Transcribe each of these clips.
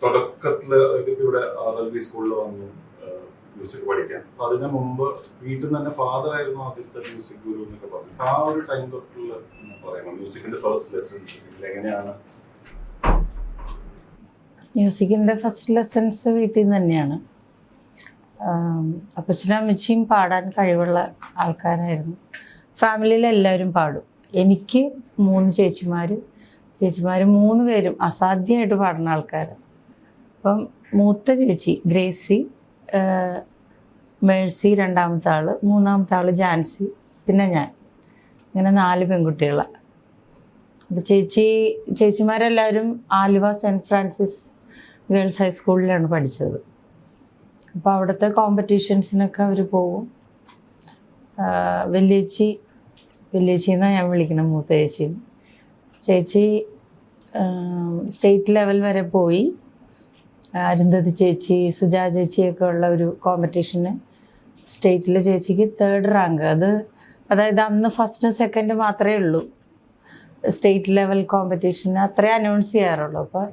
തുടക്കത്തില് ഇവിടെ RLB സ്കൂളിൽ വന്നു മ്യൂസിക് പഠിക്കാൻ. അപ്പൊ അതിന് മുമ്പ് വീട്ടിൽ നിന്ന് തന്നെ ഫാദർ ആയിരുന്നു ആദ്യത്തെ മ്യൂസിക് ഗുരു എന്നൊക്കെ പറഞ്ഞു. ആ ഒരു ടൈം തൊട്ടുള്ള പറയാം മ്യൂസിക്കിന്റെ ഫസ്റ്റ് ലെസൺസ് എങ്ങനെയാണ്? മ്യൂസിക്കിന്റെ ഫസ്റ്റ് ലെസൺസ് വീട്ടിൽ നിന്ന് തന്നെയാണ്. അപ്പച്ചനും അമ്മച്ചിയും പാടാൻ കഴിവുള്ള ആൾക്കാരായിരുന്നു. ഫാമിലിയിൽ എല്ലാവരും പാടും. എനിക്ക് 3 ചേച്ചിമാർ 3 പേരും അസാധ്യമായിട്ട് പാടുന്ന ആൾക്കാരാണ്. അപ്പം മൂത്ത ചേച്ചി ഗ്രേസി, മേഴ്സി രണ്ടാമത്തെ ആൾ, മൂന്നാമത്തെ ആൾ ജാൻസി, പിന്നെ ഞാൻ, ഇങ്ങനെ 4 പെൺകുട്ടികളാണ്. അപ്പോൾ ചേച്ചിമാരെല്ലാവരും ആലുവ സെൻറ്റ് ഫ്രാൻസിസ് ഗേൾസ് ഹൈസ്കൂളിലാണ് പഠിച്ചത്. അപ്പോൾ അവിടുത്തെ കോമ്പറ്റീഷൻസിനൊക്കെ അവർ പോവും. വലിയേച്ചി എന്നാണ് ഞാൻ വിളിക്കണം, മൂത്ത ചേച്ചി സ്റ്റേറ്റ് ലെവൽ വരെ പോയി. അരുന്ധതി ചേച്ചി, സുജാ ചേച്ചിയൊക്കെ ഉള്ള ഒരു കോമ്പറ്റീഷന് സ്റ്റേറ്റിലെ ചേച്ചിക്ക് 3rd റാങ്ക്. അതായത് അന്ന് 1st 2nd മാത്രമേ ഉള്ളൂ സ്റ്റേറ്റ് ലെവൽ കോമ്പറ്റീഷന്, അത്രേ അനൗൺസ് ചെയ്യാറുള്ളൂ. അപ്പോൾ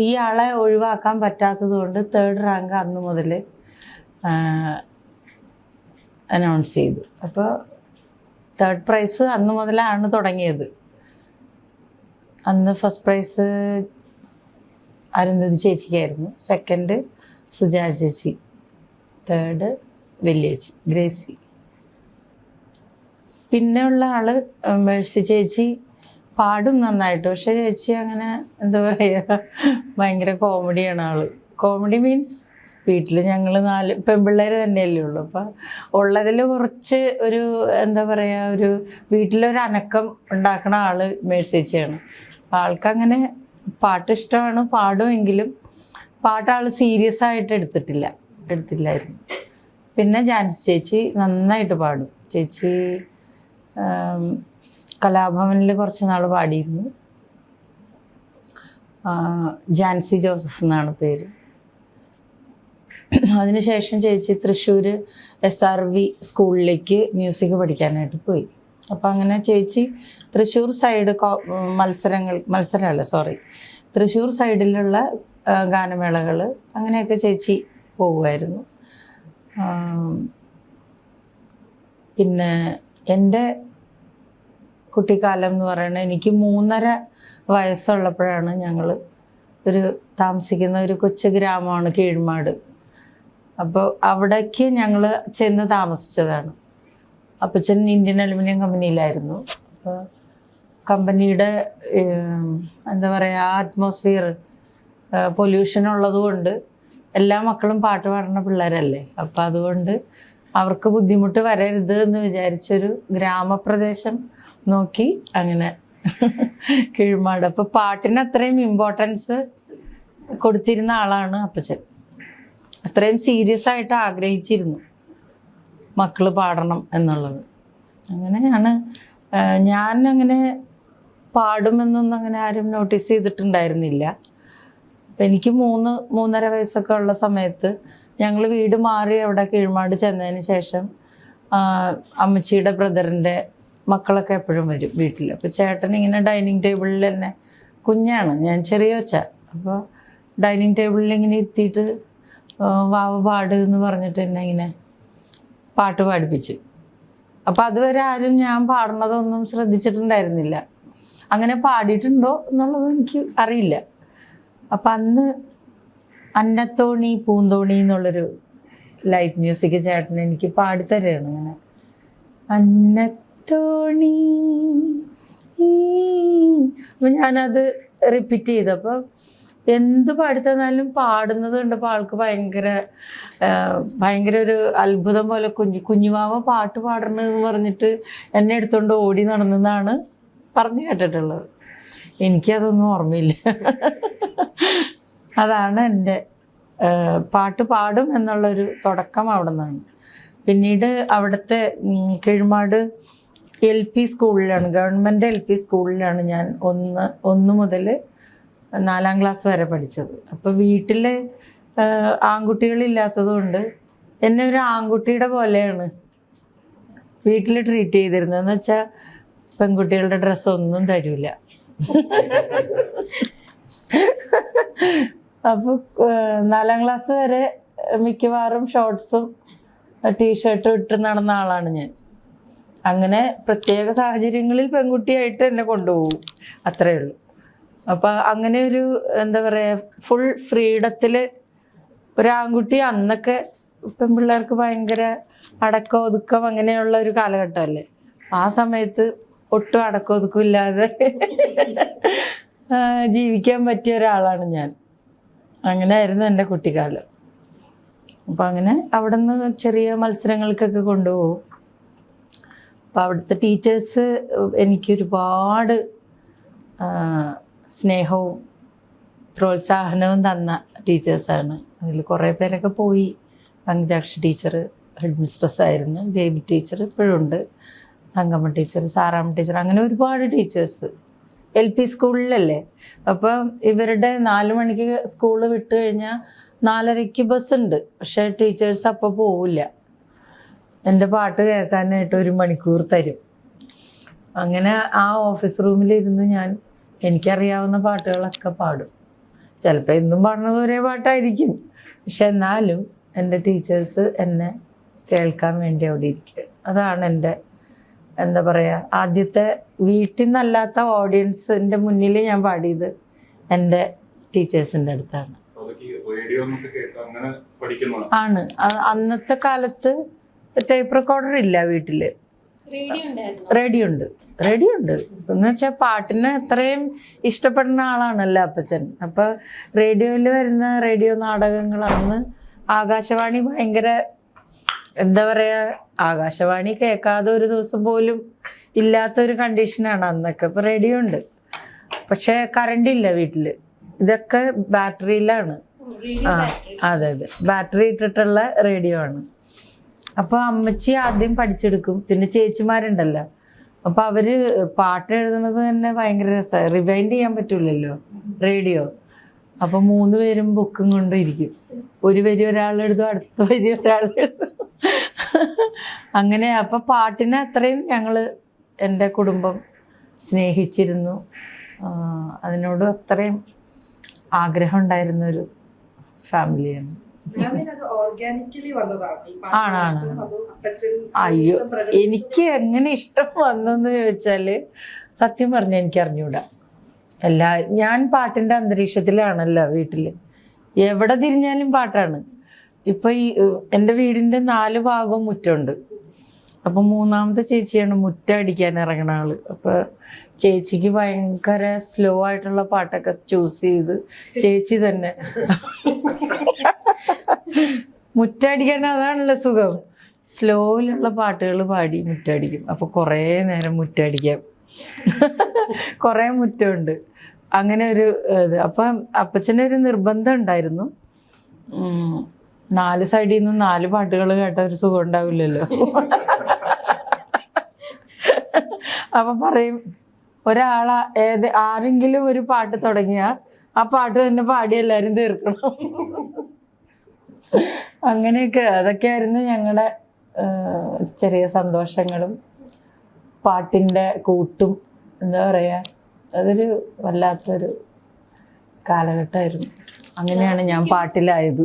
ഈ ആളെ ഒഴിവാക്കാൻ പറ്റാത്തത് കൊണ്ട് 3rd റാങ്ക് അന്ന് മുതൽ അനൗൺസ് ചെയ്തു. അപ്പോൾ 3rd പ്രൈസ് അന്ന് മുതലാണ് തുടങ്ങിയത്. അന്ന് ഫസ്റ്റ് പ്രൈസ് അരുന്ധതി ചേച്ചിക്കായിരുന്നു, 2nd സുജാ ചേച്ചി, 3rd വലിയേച്ചി ഗ്രേസി. പിന്നെ ഉള്ള ആള് മേഴ്സി ചേച്ചി പാടും നന്നായിട്ട്. പക്ഷെ ചേച്ചി അങ്ങനെ എന്താ പറയുക, ഭയങ്കര കോമഡിയാണ് ആള്. കോമഡി മീൻസ് വീട്ടിൽ ഞങ്ങൾ 4 പെൺപിള്ളേർ തന്നെയല്ലേ ഉള്ളൂ. അപ്പം ഉള്ളതിൽ കുറച്ച് ഒരു എന്താ പറയുക, ഒരു വീട്ടിലൊരു അനക്കം ഉണ്ടാക്കണ ആള് മേഴ്സി ചേച്ചിയാണ്. ആൾക്കങ്ങനെ പാട്ട് ഇഷ്ടമാണ്, പാടുമെങ്കിലും പാട്ട് ആൾ സീരിയസ് ആയിട്ട് എടുത്തില്ലായിരുന്നു. പിന്നെ ജാൻസി ചേച്ചി നന്നായിട്ട് പാടും. ചേച്ചി കലാഭവനിൽ കുറച്ച് നാൾ പാടിയിരുന്നു. ജാൻസി ജോസഫ് എന്നാണ് പേര്. അതിനുശേഷം ചേച്ചി തൃശ്ശൂർ SRV സ്കൂളിലേക്ക് മ്യൂസിക് പഠിക്കാനായിട്ട് പോയി. അപ്പം അങ്ങനെ ചേച്ചി തൃശ്ശൂർ സൈഡ് തൃശ്ശൂർ സൈഡിലുള്ള ഗാനമേളകൾ അങ്ങനെയൊക്കെ ചേച്ചി പോകുമായിരുന്നു. പിന്നെ എൻ്റെ കുട്ടിക്കാലം എന്ന് പറയുന്നത് എനിക്ക് 3.5 വയസ്സുള്ളപ്പോഴാണ് ഞങ്ങൾ താമസിക്കുന്ന ഒരു കൊച്ചു ഗ്രാമമാണ് കീഴ്മാട്. അപ്പോൾ അവിടേക്ക് ഞങ്ങൾ ചെന്ന് താമസിച്ചതാണ്. അപ്പച്ചൻ ഇന്ത്യൻ അലുമിനിയം കമ്പനിയിലായിരുന്നു. അപ്പോൾ കമ്പനിയുടെ എന്താ പറയുക, അറ്റ്മോസ്ഫിയർ പൊല്യൂഷൻ ഉള്ളതുകൊണ്ട് എല്ലാ മക്കളും പാട്ട് പാടുന്ന പിള്ളേരല്ലേ. അപ്പം അതുകൊണ്ട് അവർക്ക് ബുദ്ധിമുട്ട് വരരുത് എന്ന് വിചാരിച്ചൊരു ഗ്രാമപ്രദേശം നോക്കി അങ്ങനെ കീഴ്മാട്. അപ്പോൾ പാട്ടിന് അത്രയും ഇമ്പോർട്ടൻസ് കൊടുത്തിരുന്ന ആളാണ് അപ്പച്ചൻ. അത്രയും സീരിയസ് ആയിട്ട് ആഗ്രഹിച്ചിരുന്നു മക്കൾ പാടണം എന്നുള്ളത്. അങ്ങനെയാണ് ഞാൻ അങ്ങനെ പാടുമെന്നൊന്നും അങ്ങനെ ആരും നോട്ടീസ് ചെയ്തിട്ടുണ്ടായിരുന്നില്ല. അപ്പം എനിക്ക് 3.5 വയസ്സൊക്കെ ഉള്ള സമയത്ത് ഞങ്ങൾ വീട് മാറി അവിടെ കീഴ്മാട് ചെന്നതിന് ശേഷം അമ്മച്ചിയുടെ ബ്രദറിൻ്റെ മക്കളൊക്കെ എപ്പോഴും വരും വീട്ടിൽ. അപ്പോൾ ചേട്ടൻ ഇങ്ങനെ ഡൈനിങ് ടേബിളിൽ തന്നെ, കുഞ്ഞാണ് ഞാൻ, ചെറിയ ഒച്ച, അപ്പോൾ ഡൈനിങ് ടേബിളിൽ ഇങ്ങനെ ഇരുത്തിയിട്ട് വാവ പാട് എന്ന് പറഞ്ഞിട്ട് എന്നെ ഇങ്ങനെ പാട്ട് പാടിപ്പിച്ചു. അപ്പം അതുവരെ ആരും ഞാൻ പാടുന്നതൊന്നും ശ്രദ്ധിച്ചിട്ടുണ്ടായിരുന്നില്ല. അങ്ങനെ പാടിയിട്ടുണ്ടോ എന്നുള്ളത് എനിക്ക് അറിയില്ല. അപ്പം അന്ന് അന്നത്തോണി പൂന്തോണി എന്നുള്ളൊരു ലൈറ്റ് മ്യൂസിക് ചേട്ടൻ എനിക്ക് പാടിത്തരാണ്. അങ്ങനെ അന്നത്തോണി. അപ്പം ഞാനത് റിപ്പീറ്റ് ചെയ്തപ്പോൾ എന്ത് പാടിത്തന്നാലും പാടുന്നത് കണ്ടപ്പോൾ ആൾക്ക് ഭയങ്കര ഒരു അത്ഭുതം പോലെ, കുഞ്ഞുമാവ പാട്ട് പാടണമെന്ന് പറഞ്ഞിട്ട് എന്നെ എടുത്തുകൊണ്ട് ഓടി നടന്നെന്നാണ് പറഞ്ഞു കേട്ടിട്ടുള്ളത്. എനിക്കതൊന്നും ഓർമ്മയില്ല. അതാണ് എൻ്റെ പാട്ട് പാടും എന്നുള്ളൊരു തുടക്കം അവിടെ നിന്നാണ്. പിന്നീട് അവിടുത്തെ കീഴ്മാട് LP സ്കൂളിലാണ്, ഗവൺമെൻറ് LP സ്കൂളിലാണ് ഞാൻ 1 മുതൽ 4ാം ക്ലാസ് വരെ പഠിച്ചത്. അപ്പോൾ വീട്ടിൽ ആൺകുട്ടികളില്ലാത്തത് കൊണ്ട് എന്നെ ഒരു ആൺകുട്ടിയുടെ പോലെയാണ് വീട്ടിൽ ട്രീറ്റ് ചെയ്തിരുന്നതെന്ന് വെച്ചാൽ പെൺകുട്ടികളുടെ ഡ്രസ്സൊന്നും തരില്ല. അപ്പോൾ 4ാം ക്ലാസ് വരെ മിക്കവാറും ഷോർട്ട്സും ടീഷർട്ടും ഇട്ട് നടന്ന ആളാണ് ഞാൻ. അങ്ങനെ പ്രത്യേക സാഹചര്യങ്ങളിൽ പെൺകുട്ടിയായിട്ട് എന്നെ കൊണ്ടുപോകും, അത്രയേ ഉള്ളൂ. അപ്പം അങ്ങനെ ഒരു എന്താ പറയുക, ഫുൾ ഫ്രീഡത്തിൽ ഒരു ആൺകുട്ടി, അന്നൊക്കെ പെൺപിള്ളേർക്ക് ഭയങ്കര അടക്കം ഒതുക്കം അങ്ങനെയുള്ള ഒരു കാലഘട്ടമല്ലേ. ആ സമയത്ത് ഒട്ടും അടക്കം ഒതുക്കം ഇല്ലാതെ ജീവിക്കാൻ പറ്റിയ ഒരാളാണ് ഞാൻ. അങ്ങനെയായിരുന്നു എൻ്റെ കുട്ടിക്കാലം. അപ്പം അങ്ങനെ അവിടെ നിന്ന് ചെറിയ മത്സരങ്ങൾക്കൊക്കെ കൊണ്ടുപോകും. അപ്പം അവിടുത്തെ ടീച്ചേഴ്സ് എനിക്കൊരുപാട് സ്നേഹവും പ്രോത്സാഹനവും തന്ന ടീച്ചേഴ്സാണ്. അതിൽ കുറേ പേരൊക്കെ പോയി. പങ്കജാക്ഷി ടീച്ചർ ഹെഡ് മിസ്ട്രസ് ആയിരുന്നു, ബേബി ടീച്ചർ ഇപ്പോഴും ഉണ്ട്, തങ്കമ്മ ടീച്ചർ, സാറാമ്മ ടീച്ചർ, അങ്ങനെ ഒരുപാട് ടീച്ചേഴ്സ്. LP സ്കൂളിലല്ലേ, അപ്പം ഇവരുടെ 4 മണിക്ക് സ്കൂൾ വിട്ട് കഴിഞ്ഞാൽ 4:30 ബസ്സുണ്ട്. പക്ഷേ ടീച്ചേഴ്സ് അപ്പോൾ പോവില്ല. എൻ്റെ പാട്ട് കേൾക്കാനായിട്ട് 1 മണിക്കൂർ തരും. അങ്ങനെ ആ ഓഫീസ് റൂമിലിരുന്ന് ഞാൻ എനിക്കറിയാവുന്ന പാട്ടുകളൊക്കെ പാടും. ചിലപ്പോൾ എന്നും പാടുന്നത് ഒരേ പാട്ടായിരിക്കും, പക്ഷെ എന്നാലും എൻ്റെ ടീച്ചേഴ്സ് എന്നെ കേൾക്കാൻ വേണ്ടി അവിടെ ഇരിക്കുക. അതാണ് എൻ്റെ എന്താ പറയുക, ആദ്യത്തെ വീട്ടിൽ നിന്നല്ലാത്ത ഓഡിയൻസിൻ്റെ മുന്നിൽ ഞാൻ പാടിയത് എൻ്റെ ടീച്ചേഴ്സിൻ്റെ അടുത്താണ്. ആണ്. അന്നത്തെ കാലത്ത് ടേപ്പ് റെക്കോർഡർ ഇല്ല വീട്ടിൽ. റേഡിയോ ഉണ്ട് എന്ന് വെച്ചാൽ പാട്ടിനെ അത്രയും ഇഷ്ടപ്പെടുന്ന ആളാണല്ലോ അപ്പച്ചൻ. അപ്പോൾ റേഡിയോയിൽ വരുന്ന റേഡിയോ നാടകങ്ങളാണ്. ആകാശവാണി ഭയങ്കര എന്താ പറയുക, ആകാശവാണി കേൾക്കാതെ ഒരു ദിവസം പോലും ഇല്ലാത്തൊരു കണ്ടീഷനാണ് അന്നൊക്കെ. ഇപ്പോൾ റേഡിയോ ഉണ്ട്, പക്ഷേ കറണ്ട് ഇല്ല വീട്ടിൽ. ഇതൊക്കെ ബാറ്ററിയിലാണ്. അതെ, ബാറ്ററി ഇട്ടിട്ടുള്ള റേഡിയോ ആണ്. അപ്പോൾ അമ്മച്ചി ആദ്യം പഠിച്ചെടുക്കും, പിന്നെ ചേച്ചിമാരുണ്ടല്ലോ, അപ്പോൾ അവർ പാട്ട് എഴുതുന്നത് തന്നെ ഭയങ്കര രസമാണ്. റിവൈൻഡ് ചെയ്യാൻ പറ്റൂലല്ലോ റേഡിയോ. അപ്പോൾ 3 പേരും ബുക്കും കൊണ്ടിരിക്കും. ഒരു വരി ഒരാളെഴുതും, അടുത്ത വരി ഒരാളെഴുതും. അങ്ങനെ അപ്പോൾ പാട്ടിനെ അത്രയും എൻ്റെ കുടുംബം സ്നേഹിച്ചിരുന്നു. അതിനോട് അത്രയും ആഗ്രഹം ഉണ്ടായിരുന്നൊരു ഫാമിലിയാണ്. ആണ്. അയ്യോ, എനിക്ക് എങ്ങനെ ഇഷ്ടം വന്നെന്ന് ചോദിച്ചാൽ സത്യം പറഞ്ഞാൽ എനിക്ക് അറിഞ്ഞൂടാ. ഞാൻ പാട്ടിൻ്റെ അന്തരീക്ഷത്തിലാണല്ലോ വീട്ടിൽ. എവിടെ തിരിഞ്ഞാലും പാട്ടാണ്. ഇപ്പം എൻ്റെ വീടിൻ്റെ 4 ഭാഗവും മുറ്റമുണ്ട്. അപ്പം 3ാമത്തെ ചേച്ചിയാണ് മുറ്റം അടിക്കാൻ ഇറങ്ങണ ആള്. അപ്പോൾ ചേച്ചിക്ക് ഭയങ്കര സ്ലോ ആയിട്ടുള്ള പാട്ടൊക്കെ ചൂസ് ചെയ്ത് ചേച്ചി തന്നെ മുറ്റടിക്കാൻ. അതാണല്ലോ സുഖം, സ്ലോയിലുള്ള പാട്ടുകൾ പാടി മുറ്റടിക്കും. അപ്പോൾ കുറേ നേരം മുറ്റടിക്കാം. കുറേ മുറ്റമുണ്ട്. അങ്ങനെ ഒരു ഇത്. അപ്പം അപ്പച്ചനൊരു നിർബന്ധം ഉണ്ടായിരുന്നു, 4 സൈഡിൽ നിന്നും 4 പാട്ടുകൾ കേട്ട ഒരു സുഖം ഉണ്ടാവില്ലല്ലോ. അപ്പൊ പറയും, ആരെങ്കിലും ഒരു പാട്ട് തുടങ്ങിയാൽ ആ പാട്ട് തന്നെ പാടി എല്ലാവരും തീർക്കണം. അങ്ങനെയൊക്കെ, അതൊക്കെയായിരുന്നു ഞങ്ങളുടെ ചെറിയ സന്തോഷങ്ങളും പാട്ടിൻ്റെ കൂട്ടും. എന്താ പറയുക, അതൊരു വല്ലാത്തൊരു കാലഘട്ടമായിരുന്നു. അങ്ങനെയാണ് ഞാൻ പാട്ടിലായത്.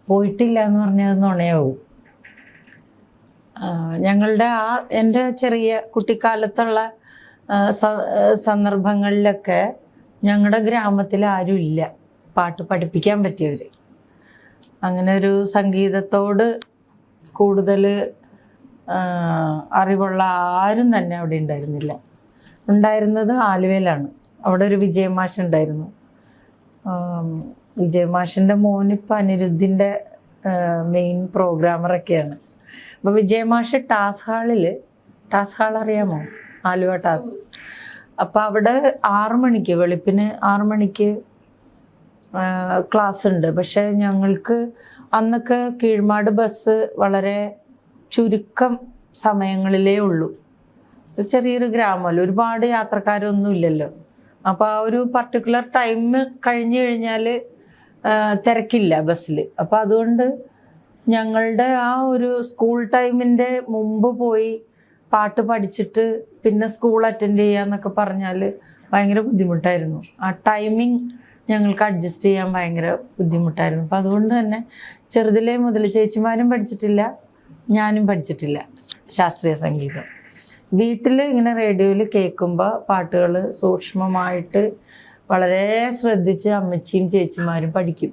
പോയിട്ടില്ല എന്ന് പറഞ്ഞാൽ നുണയാവും. ഞങ്ങളുടെ എൻ്റെ ചെറിയ കുട്ടിക്കാലത്തുള്ള സന്ദർഭങ്ങളിലൊക്കെ ഞങ്ങളുടെ ഗ്രാമത്തിൽ ആരും ഇല്ല പാട്ട് പഠിപ്പിക്കാൻ പറ്റിയവർ. അങ്ങനെ ഒരു സംഗീതത്തോട് കൂടുതൽ അറിവുള്ള ആരും തന്നെ അവിടെ ഉണ്ടായിരുന്നില്ല. ഉണ്ടായിരുന്നത് ആലുവയിലാണ്. അവിടെ ഒരു വിജയമാഷ് ഉണ്ടായിരുന്നു. വിജയമാഷിൻ്റെ മോനിപ്പോൾ അനിരുദ്ധിൻ്റെ മെയിൻ പ്രോഗ്രാമറൊക്കെയാണ്. അപ്പോൾ വിജയമാഷ് ടാസ് ഹാൾ അറിയാമോ? ആലുവ ടാസ്. അപ്പോൾ അവിടെ 6 മണിക്ക്, വെളുപ്പിന് 6 മണിക്ക് ക്ലാസ് ഉണ്ട്. പക്ഷേ ഞങ്ങൾക്ക് അന്നൊക്കെ കീഴ്മാട് ബസ് വളരെ ചുരുക്കം സമയങ്ങളിലേ ഉള്ളൂ. ചെറിയൊരു ഗ്രാമമല്ലോ, ഒരുപാട് യാത്രക്കാരൊന്നും ഇല്ലല്ലോ. അപ്പോൾ ആ ഒരു പർട്ടിക്കുലർ ടൈം കഴിഞ്ഞു കഴിഞ്ഞാൽ തിരക്കില്ല ബസ്സിൽ. അപ്പോൾ അതുകൊണ്ട് ഞങ്ങളുടെ ആ ഒരു സ്കൂൾ ടൈമിൻ്റെ മുമ്പ് പോയി പാട്ട് പഠിച്ചിട്ട് പിന്നെ സ്കൂൾ അറ്റൻഡ് ചെയ്യാന്നൊക്കെ പറഞ്ഞാൽ ഭയങ്കര ബുദ്ധിമുട്ടായിരുന്നു. ആ ടൈമിങ് ഞങ്ങൾക്ക് അഡ്ജസ്റ്റ് ചെയ്യാൻ ഭയങ്കര ബുദ്ധിമുട്ടായിരുന്നു. അപ്പം അതുകൊണ്ട് തന്നെ ചെറുതിലേ മുതൽ ചേച്ചിമാരും പഠിച്ചിട്ടില്ല, ഞാനും പഠിച്ചിട്ടില്ല ശാസ്ത്രീയ സംഗീതം. വീട്ടിൽ ഇങ്ങനെ റേഡിയോയിൽ കേൾക്കുമ്പോൾ പാട്ടുകൾ സൂക്ഷ്മമായിട്ട് വളരെ ശ്രദ്ധിച്ച് അമ്മച്ചിയും ചേച്ചിമാരും പഠിക്കും.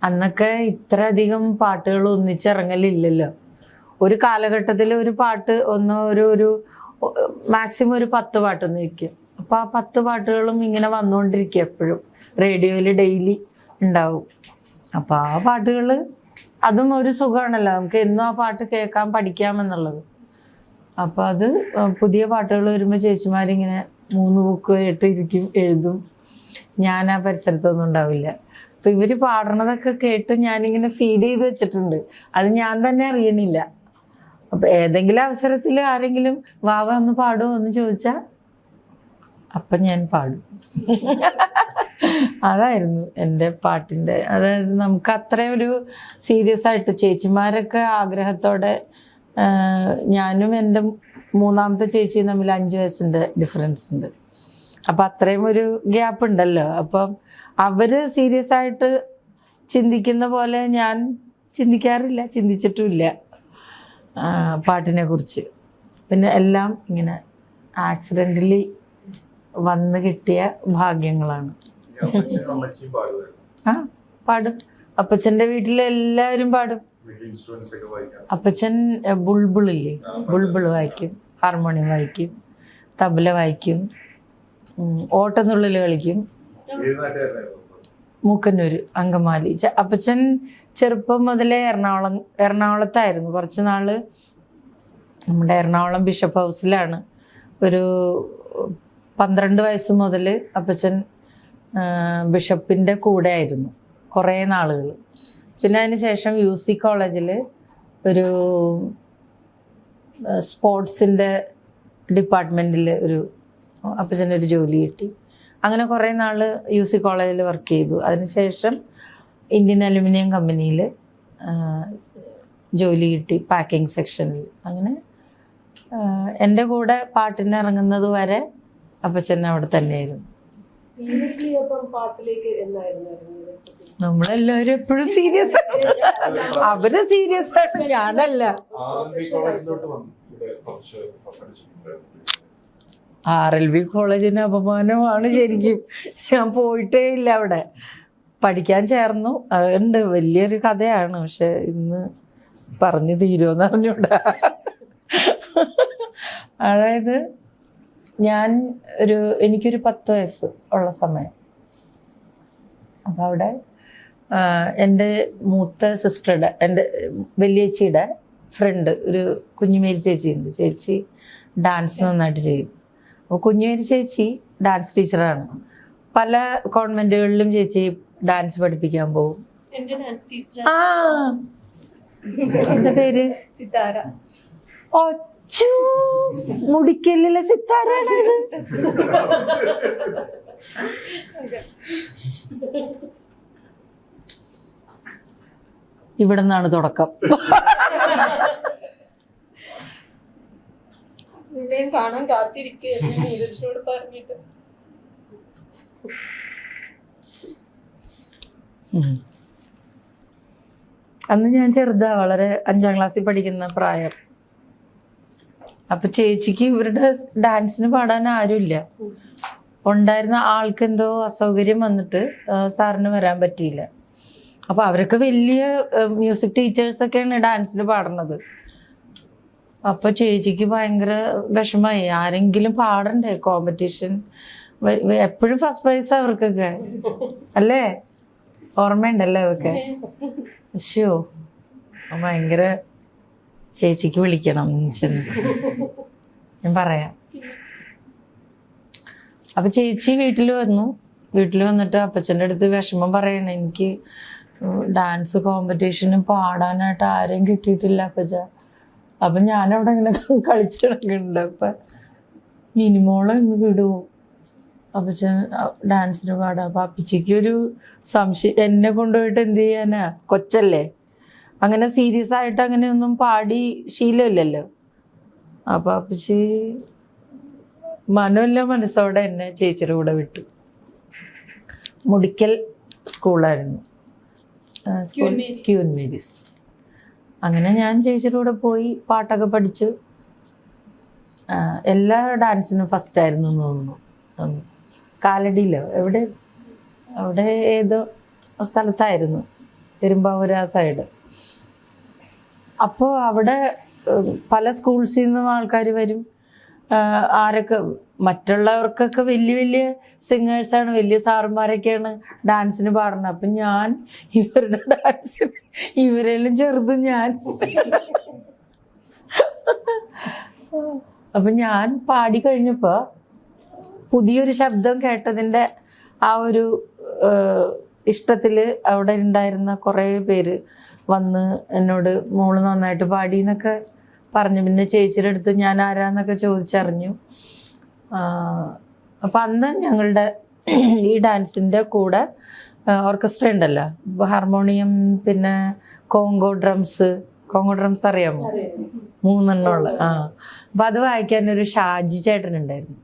അന്നൊക്കെ ഇത്ര അധികം പാട്ടുകൾ ഒന്നിച്ചിറങ്ങലില്ലല്ലോ. ഒരു കാലഘട്ടത്തിൽ ഒരു പാട്ട് ഒരു മാക്സിമം ഒരു 10 പാട്ടൊന്ന് വയ്ക്കും. അപ്പോൾ ആ 10 പാട്ടുകളും ഇങ്ങനെ വന്നുകൊണ്ടിരിക്കുക, എപ്പോഴും റേഡിയോയിൽ ഡെയിലി ഉണ്ടാവും. അപ്പോൾ ആ പാട്ടുകൾ അതും ഒരു സുഖമാണല്ലോ, നമുക്ക് എന്നും ആ പാട്ട് കേൾക്കാൻ പഠിക്കാമെന്നുള്ളത്. അപ്പോൾ അത് പുതിയ പാട്ടുകൾ വരുമ്പോൾ ചേച്ചിമാരിങ്ങനെ 3 ബുക്ക് ഇരിക്കും, എഴുതും. ഞാൻ ആ പരിസരത്തൊന്നും ഉണ്ടാവില്ല. അപ്പോൾ ഇവർ പാടണതൊക്കെ കേട്ട് ഞാനിങ്ങനെ ഫീഡ് ചെയ്ത് വെച്ചിട്ടുണ്ട്. അത് ഞാൻ തന്നെ അറിയണില്ല. അപ്പം ഏതെങ്കിലും അവസരത്തിൽ ആരെങ്കിലും വാവ ഒന്ന് പാടുമോ എന്ന് ചോദിച്ചാൽ അപ്പം ഞാൻ പാടും. അതായിരുന്നു എൻ്റെ പാട്ടിൻ്റെ. അതായത് നമുക്ക് അത്ര ഒരു സീരിയസ് ആയിട്ട് ചേച്ചിമാരൊക്കെ ആഗ്രഹത്തോടെ, ഞാനും എൻ്റെ 3ാമത്തെ ചേച്ചിയും തമ്മിൽ 5 വയസ്സിൻ്റെ ഡിഫറൻസ് ഉണ്ട്. അപ്പം അത്രയും ഒരു ഗ്യാപ്പ് ഉണ്ടല്ലോ. അപ്പം അവർ സീരിയസ് ആയിട്ട് ചിന്തിക്കുന്ന പോലെ ഞാൻ ചിന്തിക്കാറില്ല, ചിന്തിച്ചിട്ടുമില്ല പാട്ടിനെ കുറിച്ച്. പിന്നെ എല്ലാം ഇങ്ങനെ ആക്സിഡൻ്റലി വന്ന് കിട്ടിയ ഭാഗ്യങ്ങളാണ്. ആ പാടും. അപ്പച്ചൻ്റെ വീട്ടിലെല്ലാവരും പാടും. അപ്പച്ചൻ ബുൾബുളില്ലേ, ബുൾബുൾ വായിക്കും, ഹാർമോണിയം വായിക്കും, തബല വായിക്കും, ഓട്ടംതുള്ളൽ കളിക്കും. മൂക്കന്നൂര്, അങ്കമാലി. അപ്പച്ചൻ ചെറുപ്പം മുതലേ എറണാകുളത്തായിരുന്നു. കുറച്ച് നാൾ നമ്മുടെ എറണാകുളം ബിഷപ്പ് ഹൗസിലാണ്. ഒരു 12 വയസ്സ് മുതൽ അപ്പച്ചൻ ബിഷപ്പിൻ്റെ കൂടെ ആയിരുന്നു കുറേ നാളുകൾ. പിന്നെ അതിന് ശേഷം UC കോളേജിൽ ഒരു സ്പോർട്സിൻ്റെ ഡിപ്പാർട്ട്മെൻറ്റിൽ അപ്പച്ചനൊരു ജോലി കിട്ടി. അങ്ങനെ കുറേ നാൾ UC കോളേജിൽ വർക്ക് ചെയ്തു. അതിനുശേഷം ഇന്ത്യൻ അലുമിനിയം കമ്പനിയിൽ ജോലി കിട്ടി, പാക്കിംഗ് സെക്ഷനിൽ. അങ്ങനെ എൻ്റെ കൂടെ പാട്ടിന് ഇറങ്ങുന്നത് വരെ അപ്പച്ചൻ അവിടെ തന്നെയായിരുന്നു. നമ്മളെല്ലാവരും എപ്പോഴും സീരിയസ്. അവര് സീരിയസ് ആണ്, ഞാനല്ല. RLB കോളേജിന് അപമാനമാണ് ശരിക്കും. ഞാൻ പോയിട്ടേ ഇല്ല അവിടെ. പഠിക്കാൻ ചേർന്നു, അതുണ്ട്, വലിയൊരു കഥയാണ്. പക്ഷെ ഇന്ന് പറഞ്ഞു തീരുമെന്ന് അറിഞ്ഞൂടാ. അതായത് എനിക്കൊരു 10 വയസ്സ് ഉള്ള സമയം. അപ്പം അവിടെ എൻ്റെ മൂത്ത സിസ്റ്ററുടെ, എൻ്റെ വലിയേച്ചിയുടെ ഫ്രണ്ട് ഒരു കുഞ്ഞുമേരി ചേച്ചിയുണ്ട്. ചേച്ചി ഡാൻസ് നന്നായിട്ട് ചെയ്യും. അപ്പോൾ കുഞ്ഞുമേരി ചേച്ചി ഡാൻസ് ടീച്ചറാണ്. പല കോൺവെൻറ്റുകളിലും ചേച്ചി ഡാൻസ് പഠിപ്പിക്കാൻ പോകും. ആ, എന്താ പേര്? സിത്താര. ഒച്ചു മുടിക്കല്ലിലെ സിത്താരാണ് ഇത്. ഇവിടെ നിന്നാണ് തുടക്കം. കാണാൻ കാത്തിരിക്കോട് പറഞ്ഞിട്ട്. അന്ന് ഞാൻ ചെറുതാ, വളരെ 5ാം ക്ലാസ്സിൽ പഠിക്കുന്ന പ്രായം. അപ്പൊ ചേച്ചിക്ക് ഇവരുടെ ഡാൻസിന് പാടാൻ ആരുമില്ല. ഉണ്ടായിരുന്ന ആൾക്ക് എന്തോ അസൗകര്യം വന്നിട്ട് സാറിന് വരാൻ പറ്റിയില്ല. അപ്പൊ അവരൊക്കെ വലിയ മ്യൂസിക് ടീച്ചേഴ്സൊക്കെയാണ് ഡാൻസിന് പാടുന്നത്. അപ്പൊ ചേച്ചിക്ക് ഭയങ്കര വിഷമായി. ആരെങ്കിലും പാടണ്ടേ, കോമ്പറ്റീഷൻ. എപ്പോഴും ഫസ്റ്റ് പ്രൈസ് അവർക്കൊക്കെ അല്ലേ, ഓർമ്മയുണ്ടല്ലേ അതൊക്കെ. ശോ, ഭയങ്കര ചേച്ചിക്ക് വിളിക്കണം ചെന്ന് ഞാൻ പറയാം. അപ്പൊ ചേച്ചി വീട്ടിൽ വന്നിട്ട് അപ്പച്ചൻ്റെ അടുത്ത് വിഷമം പറയണ, എനിക്ക് ഡാൻസ് കോമ്പറ്റീഷന് പാടാനായിട്ട് ആരെയും കിട്ടിയിട്ടില്ല അപ്പച്ച. അപ്പം ഞാനവിടെ ഇങ്ങനെ കളിച്ച് കിടക്കുന്നുണ്ട്. അപ്പം മിനിമോളെ ഇന്ന് വിടുമോ അപ്പച്ചൻ ഡാൻസിന് പാടാം. അപ്പം അപ്പച്ചിക്ക് ഒരു സംശയം, എന്നെ കൊണ്ടുപോയിട്ട് എന്ത് ചെയ്യാനാ, കൊച്ചല്ലേ, അങ്ങനെ സീരിയസ് ആയിട്ട് അങ്ങനെയൊന്നും പാടി ശീലമില്ലല്ലോ. അപ്പം അപ്പച്ചി മനമില്ല മനസ്സോടെ എന്നെ ചേച്ചിയുടെ കൂടെ വിട്ടു. മുടിക്കൽ സ്കൂളായിരുന്നു, സ്കൂൾ ക്യൂൻ മേരീസ്. അങ്ങനെ ഞാൻ ചേച്ചിയുടെ കൂടെ പോയി പാട്ടൊക്കെ പഠിച്ചു. എല്ലാ ഡാൻസിനും ഫസ്റ്റായിരുന്നു എന്ന് തോന്നുന്നു. കാലടിയിലോ അവിടെ ഏതോ സ്ഥലത്തായിരുന്നു, പെരുമ്പാവൂർ ആ സൈഡ്. അപ്പോൾ അവിടെ പല സ്കൂൾസിൽ നിന്നും ആൾക്കാർ വരും. ആരൊക്കെ മറ്റുള്ളവർക്കൊക്കെ വലിയ വലിയ സിംഗേഴ്സാണ്, വലിയ സാറന്മാരൊക്കെയാണ് ഡാൻസിന് പാടുന്നത്. അപ്പം ഞാൻ ഇവരുടെ ഡാൻസിന് ഇവരെല്ലാം ചെറുതും ഞാൻ. അപ്പം ഞാൻ പാടി കഴിഞ്ഞപ്പോൾ പുതിയൊരു ശബ്ദം കേട്ടതിൻ്റെ ആ ഒരു ഇഷ്ടത്തിൽ അവിടെ ഉണ്ടായിരുന്ന കുറേ പേര് വന്ന് എന്നോട് മോള് നന്നായിട്ട് പാടി എന്നൊക്കെ പറഞ്ഞു. പിന്നെ ചേച്ചിയുടെ അടുത്ത് ഞാൻ ആരാന്നൊക്കെ ചോദിച്ചറിഞ്ഞു. അപ്പം അന്ന് ഞങ്ങളുടെ ഈ ഡാൻസിൻ്റെ കൂടെ ഓർക്കസ്ട്ര ഉണ്ടല്ലോ, ഹാർമോണിയം, പിന്നെ കോങ്കോ ഡ്രംസ് അറിയാമോ? 3 എണ്ണമുള്ള. അപ്പം അത് വായിക്കാനൊരു ഷാജി ചേട്ടനുണ്ടായിരുന്നു.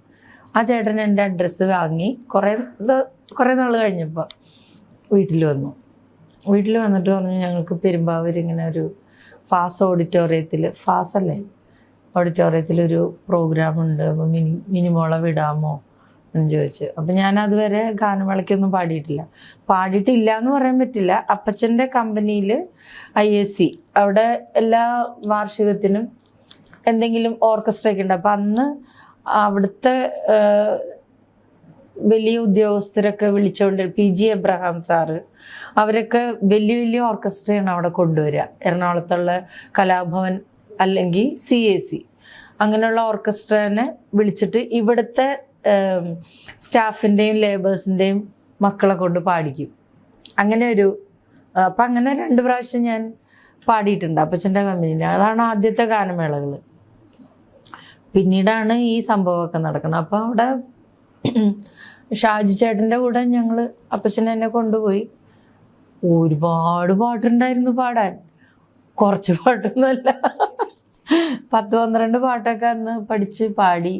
ആ ചേട്ടൻ എൻ്റെ അഡ്രസ്സ് വാങ്ങി കുറേ നാൾ കഴിഞ്ഞപ്പോൾ വീട്ടിൽ വന്നിട്ട് പറഞ്ഞു, ഞങ്ങൾക്ക് പെരുമ്പാവൂർ ഇങ്ങനെ ഒരു ഫാസ് ഓഡിറ്റോറിയത്തിൽ, ഫാസ് അല്ലേ ഓഡിറ്റോറിയത്തിലൊരു പ്രോഗ്രാമുണ്ട്, അപ്പോൾ മിനിമോളെ വിടാമോ എന്ന് ചോദിച്ചു. അപ്പം ഞാൻ അതുവരെ ഗാനമേളയ്ക്കൊന്നും പാടിയിട്ടില്ല എന്ന് പറയാൻ പറ്റില്ല. അപ്പച്ചൻ്റെ കമ്പനിയിൽ IAC അവിടെ എല്ലാ വാർഷികത്തിനും എന്തെങ്കിലും ഓർക്കസ്ട്രയൊക്കെ ഉണ്ട്. അപ്പം അന്ന് അവിടുത്തെ വലിയ ഉദ്യോഗസ്ഥരൊക്കെ വിളിച്ചുകൊണ്ട് PG എബ്രഹാം സാറ് അവരൊക്കെ വലിയ ഓർക്കസ്ട്രയാണ് അവിടെ കൊണ്ടുവരിക. എറണാകുളത്തുള്ള കലാഭവൻ അല്ലെങ്കിൽ CAC അങ്ങനെയുള്ള ഓർക്കസ്ട്രേനെ വിളിച്ചിട്ട് ഇവിടുത്തെ സ്റ്റാഫിൻ്റെയും ലേബേഴ്സിൻ്റെയും മക്കളെ കൊണ്ട് പാടിക്കും. അങ്ങനെ അപ്പം അങ്ങനെ 2 പ്രാവശ്യം ഞാൻ പാടിയിട്ടുണ്ട് അപ്പച്ചൻ്റെ കമ്പനിയിൽ. അതാണ് ആദ്യത്തെ ഗാനമേളകൾ. പിന്നീടാണ് ഈ സംഭവമൊക്കെ നടക്കുന്നത്. അപ്പോൾ അവിടെ ഷാജി ചേട്ടൻ്റെ കൂടെ ഞങ്ങൾ അപ്പച്ചനെ എന്നെ കൊണ്ടുപോയി. ഒരുപാട് പാട്ടുണ്ടായിരുന്നു പാടാൻ, കുറച്ച് പാട്ടൊന്നുമല്ല, 10-12 പാട്ടൊക്കെ അന്ന് പഠിച്ച് പാടി.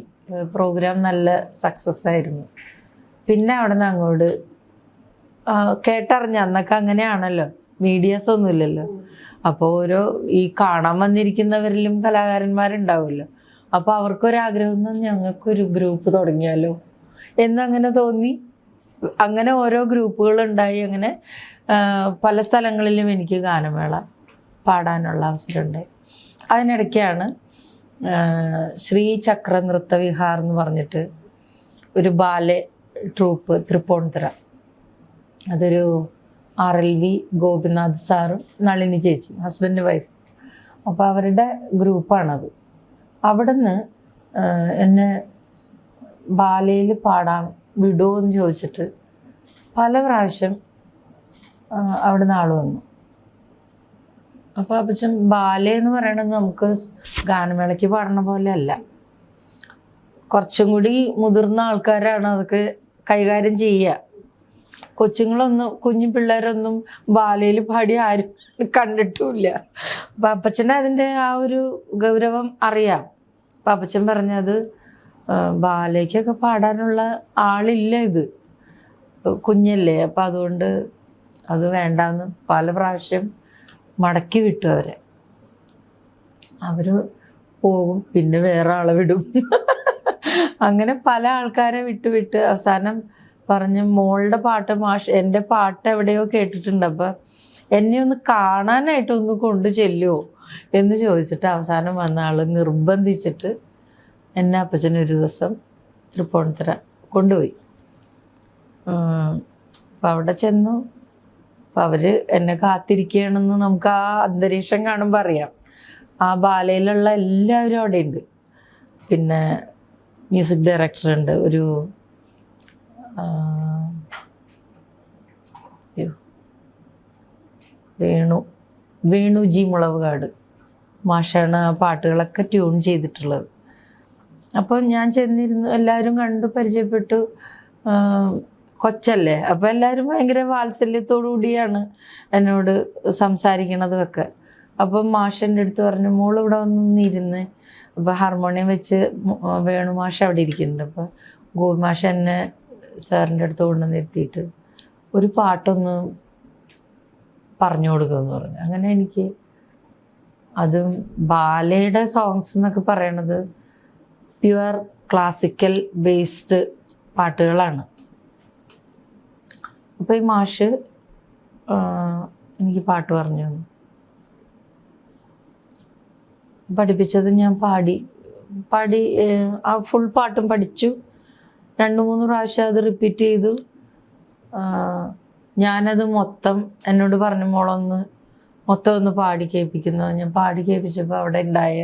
പ്രോഗ്രാം നല്ല സക്സസ് ആയിരുന്നു. പിന്നെ അവിടെ നിന്ന് അങ്ങോട്ട് കേട്ടറിഞ്ഞ, അന്നൊക്കെ അങ്ങനെയാണല്ലോ, മീഡിയാസ് ഒന്നുമില്ലല്ലോ. അപ്പോൾ ഈ കാണാൻ വന്നിരിക്കുന്നവരിലും കലാകാരന്മാരുണ്ടാവുമല്ലോ. അപ്പോൾ അവർക്കൊരാഗ്രഹം, ഞങ്ങൾക്കൊരു ഗ്രൂപ്പ് തുടങ്ങിയാലോ എന്നങ്ങനെ തോന്നി. അങ്ങനെ ഓരോ ഗ്രൂപ്പുകളുണ്ടായി. അങ്ങനെ പല സ്ഥലങ്ങളിലും എനിക്ക് ഗാനമേള പാടാനുള്ള അവസരമുണ്ടായി. അതിനിടയ്ക്കാണ് ശ്രീ ചക്ര നൃത്തവിഹാർ എന്ന് പറഞ്ഞിട്ട് ഒരു ബാലെ ട്രൂപ്പ് തൃപ്പൂണിത്തുറ, അതൊരു RLV ഗോപിനാഥ് സാറും നളിനി ചേച്ചി, ഹസ്ബൻഡ് വൈഫ്. അപ്പോൾ അവരുടെ ഗ്രൂപ്പാണത്. അവിടെ നിന്ന് എന്നെ ബാലയിൽ പാടാൻ വിടുമോ എന്ന് ചോദിച്ചിട്ട് പല പ്രാവശ്യം അവിടെ നിന്ന് ആൾ വന്നു. അപ്പോൾ അപ്പച്ചൻ ബാലെ എന്ന് പറയണത് നമുക്ക് ഗാനമേളയ്ക്ക് പാടണ പോലെ അല്ല, കുറച്ചും കൂടി മുതിർന്ന ആൾക്കാരാണ് അതൊക്കെ കൈകാര്യം ചെയ്യുക. കുഞ്ഞു പിള്ളേരൊന്നും ബാലയിൽ പാടി ആരും കണ്ടിട്ടുമില്ല. അപ്പം അപ്പച്ചന് അതിൻ്റെ ആ ഒരു ഗൗരവം അറിയാം. അപ്പം അപ്പച്ചൻ പറഞ്ഞത് ബാലയ്ക്കൊക്കെ പാടാനുള്ള ആളില്ല, ഇത് കുഞ്ഞല്ലേ, അപ്പം അതുകൊണ്ട് അത് വേണ്ടാന്ന് പല പ്രാവശ്യം മടക്കി വിട്ടു. അവർ പോകും, പിന്നെ വേറെ ആളെ വിടും. അങ്ങനെ പല ആൾക്കാരെ വിട്ട് അവസാനം പറഞ്ഞ്, മോളുടെ പാട്ട് എൻ്റെ പാട്ട് എവിടെയോ കേട്ടിട്ടുണ്ട്, അപ്പം എന്നെ ഒന്ന് കാണാനായിട്ട് ഒന്ന് കൊണ്ടു ചെല്ലുമോ എന്ന് ചോദിച്ചിട്ട് അവസാനം വന്ന ആൾ നിർബന്ധിച്ചിട്ട് എന്നെ അപ്പച്ചനൊരു ദിവസം തൃപ്പൂണിത്തുറ കൊണ്ടുപോയി. അപ്പം അവിടെ ചെന്നു. അപ്പം അവർ എന്നെ കാത്തിരിക്കുകയാണെന്ന് നമുക്ക് ആ അന്തരീക്ഷം കാണുമ്പോൾ അറിയാം. ആ ബാലയിലുള്ള എല്ലാവരും അവിടെ ഉണ്ട്. പിന്നെ മ്യൂസിക് ഡയറക്ടറുണ്ട്, ഒരു വേണുജി മുളവുകാട് മാഷാണ് ആ പാട്ടുകളൊക്കെ ട്യൂൺ ചെയ്തിട്ടുള്ളത്. അപ്പോൾ ഞാൻ ചെന്നിരുന്നു, എല്ലാവരും കണ്ടു, പരിചയപ്പെട്ടു. കൊച്ചല്ലേ, അപ്പോൾ എല്ലാവരും ഭയങ്കര വാത്സല്യത്തോടു കൂടിയാണ് എന്നോട് സംസാരിക്കണതുമൊക്കെ. അപ്പം മാഷൻ്റെ അടുത്ത് പറഞ്ഞു മോൾ ഇവിടെ വന്നിരുന്ന്. അപ്പോൾ ഹാർമോണിയം വെച്ച് വേണു മാഷ് അവിടെ ഇരിക്കുന്നുണ്ട്. അപ്പോൾ ഗോപി മാഷ് എന്നെ സാറിൻ്റെ അടുത്ത് കൊണ്ടു നിർത്തിയിട്ട് ഒരു പാട്ടൊന്ന് പറഞ്ഞു കൊടുക്കുമെന്ന് പറഞ്ഞു. അങ്ങനെ എനിക്ക് അതും ബാലയുടെ സോങ്സ് എന്നൊക്കെ പറയണത് പ്യുവർ ക്ലാസിക്കൽ ബേസ്ഡ് പാട്ടുകളാണ്. അപ്പോൾ ഈ മാഷ് എനിക്ക് പാട്ട് പറഞ്ഞു തന്നു. പഠിപ്പിച്ചത് ഞാൻ പാടി ആ ഫുൾ പാട്ടും പഠിച്ചു. 2-3 പ്രാവശ്യം അത് റിപ്പീറ്റ് ചെയ്തു. ഞാനത് മൊത്തം എന്നോട് പറഞ്ഞു മൊത്തം ഒന്ന് പാടി കേൾപ്പിക്കുന്നത്. ഞാൻ പാടി കേൾപ്പിച്ചപ്പോൾ അവിടെ ഉണ്ടായ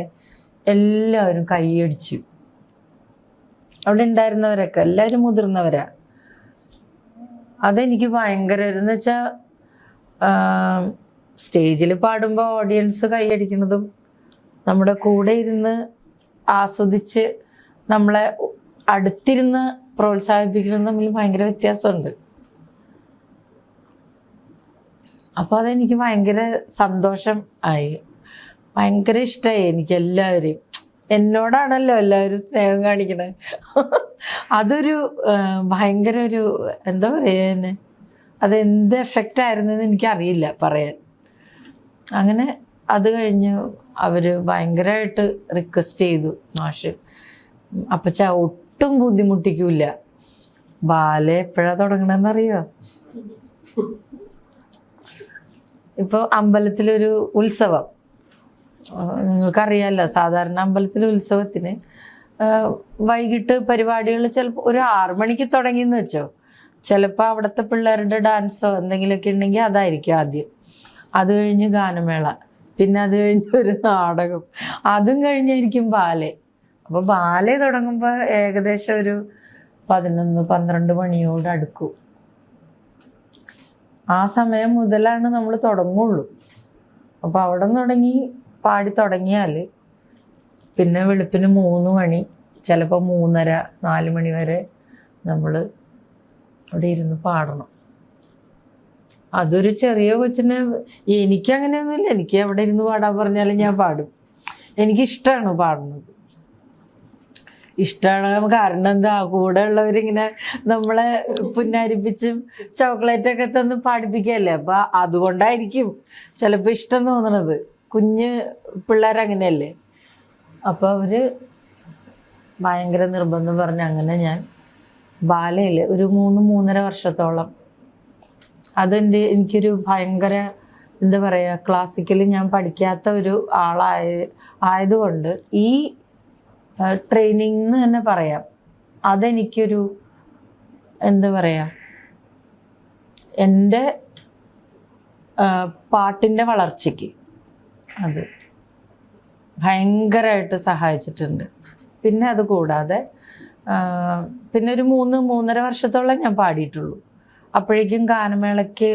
എല്ലാവരും കൈയടിച്ചു. അവിടെ ഉണ്ടായിരുന്നവരൊക്കെ എല്ലാവരും മുതിർന്നവരാ. അതെനിക്ക് ഭയങ്കര എന്ന് വെച്ചാൽ സ്റ്റേജിൽ പാടുമ്പോൾ ഓഡിയൻസ് കൈയടിക്കുന്നതും നമ്മുടെ കൂടെ ഇരുന്ന് ആസ്വദിച്ച് നമ്മളെ അടുത്തിരുന്ന് പ്രോത്സാഹിപ്പിക്കുന്നതും തമ്മിൽ ഭയങ്കര വ്യത്യാസമുണ്ട്. അപ്പോൾ അതെനിക്ക് ഭയങ്കര സന്തോഷം ആയി, ഭയങ്കര ഇഷ്ടമായി എനിക്ക്. എല്ലാവരെയും എന്നോടാണല്ലോ എല്ലാവരും സ്നേഹം കാണിക്കണത്. അതൊരു ഭയങ്കര ഒരു എന്താ പറയുക, അതെന്ത് എഫക്റ്റ് ആയിരുന്നെന്ന് എനിക്കറിയില്ല പറയാൻ. അങ്ങനെ അത് കഴിഞ്ഞ് അവർ ഭയങ്കരമായിട്ട് റിക്വസ്റ്റ് ചെയ്തു മാഷ്, അപ്പച്ച ഒട്ടും ബുദ്ധിമുട്ടിക്കൂല, ബാല എപ്പോഴാണ് തുടങ്ങണമെന്നറിയോ? ഇപ്പോൾ അമ്പലത്തിലൊരു ഉത്സവം നിങ്ങൾക്കറിയാമല്ലോ, സാധാരണ അമ്പലത്തിലെ ഉത്സവത്തിന് വൈകിട്ട് പരിപാടികൾ ചിലപ്പോൾ ഒരു 6 മണിക്ക് തുടങ്ങിയെന്ന് വെച്ചോ, ചിലപ്പോൾ അവിടുത്തെ പിള്ളേരുടെ ഡാൻസോ എന്തെങ്കിലുമൊക്കെ ഉണ്ടെങ്കിൽ അതായിരിക്കും ആദ്യം. അത് കഴിഞ്ഞ് ഗാനമേള, പിന്നെ അത് കഴിഞ്ഞ് ഒരു നാടകം, അതും കഴിഞ്ഞായിരിക്കും ബാലെ. അപ്പോൾ ബാലെ തുടങ്ങുമ്പോൾ ഏകദേശം ഒരു 11-12 മണിയോട് അടുക്കും. ആ സമയം മുതലാണ് നമ്മൾ തുടങ്ങുള്ളൂ. അപ്പോൾ അവിടെ നിന്ന് തുടങ്ങി പാടി തുടങ്ങിയാൽ പിന്നെ വെളുപ്പിന് 3 മണി, ചിലപ്പോൾ 3:30-4 മണി വരെ നമ്മൾ അവിടെ ഇരുന്ന് പാടണം. അതൊരു ചെറിയ കൊച്ചിന്, എനിക്കങ്ങനെയൊന്നുമില്ല, എനിക്ക് എവിടെ ഇരുന്ന് പാടാൻ പറഞ്ഞാലും ഞാൻ പാടും. എനിക്കിഷ്ടമാണ് പാടുന്നത്, ഇഷ്ടമാണ്. കാരണം എന്താ, കൂടെ ഉള്ളവരിങ്ങനെ നമ്മളെ പുന്നാരിപ്പിച്ചും ചോക്ലേറ്റൊക്കെ തന്ന് പാടിപ്പിക്കുകയല്ലേ, അപ്പം അതുകൊണ്ടായിരിക്കും ചിലപ്പോൾ ഇഷ്ടം തോന്നണത്. കുഞ്ഞ് പിള്ളേരങ്ങനെയല്ലേ. അപ്പോൾ അവർ ഭയങ്കര നിർബന്ധം പറഞ്ഞ് അങ്ങനെ ഞാൻ ബാലയിൽ ഒരു 3-3.5 വർഷത്തോളം എനിക്കൊരു ഭയങ്കര എന്താ പറയുക, ക്ലാസിക്കൽ ഞാൻ പഠിക്കാത്ത ഒരു ആയതുകൊണ്ട് ഈ ട്രെയിനിങ് എന്ന് തന്നെ പറയാം, അതെനിക്കൊരു എന്താ പറയുക, എൻ്റെ പാട്ടിൻ്റെ വളർച്ചയ്ക്ക് അത് ഭയങ്കരമായിട്ട് സഹായിച്ചിട്ടുണ്ട്. പിന്നെ അത് കൂടാതെ പിന്നെ ഒരു 3-3.5 വർഷത്തോളം ഞാൻ പാടിയിട്ടുള്ളൂ. അപ്പോഴേക്കും ഗാനമേളയ്ക്ക്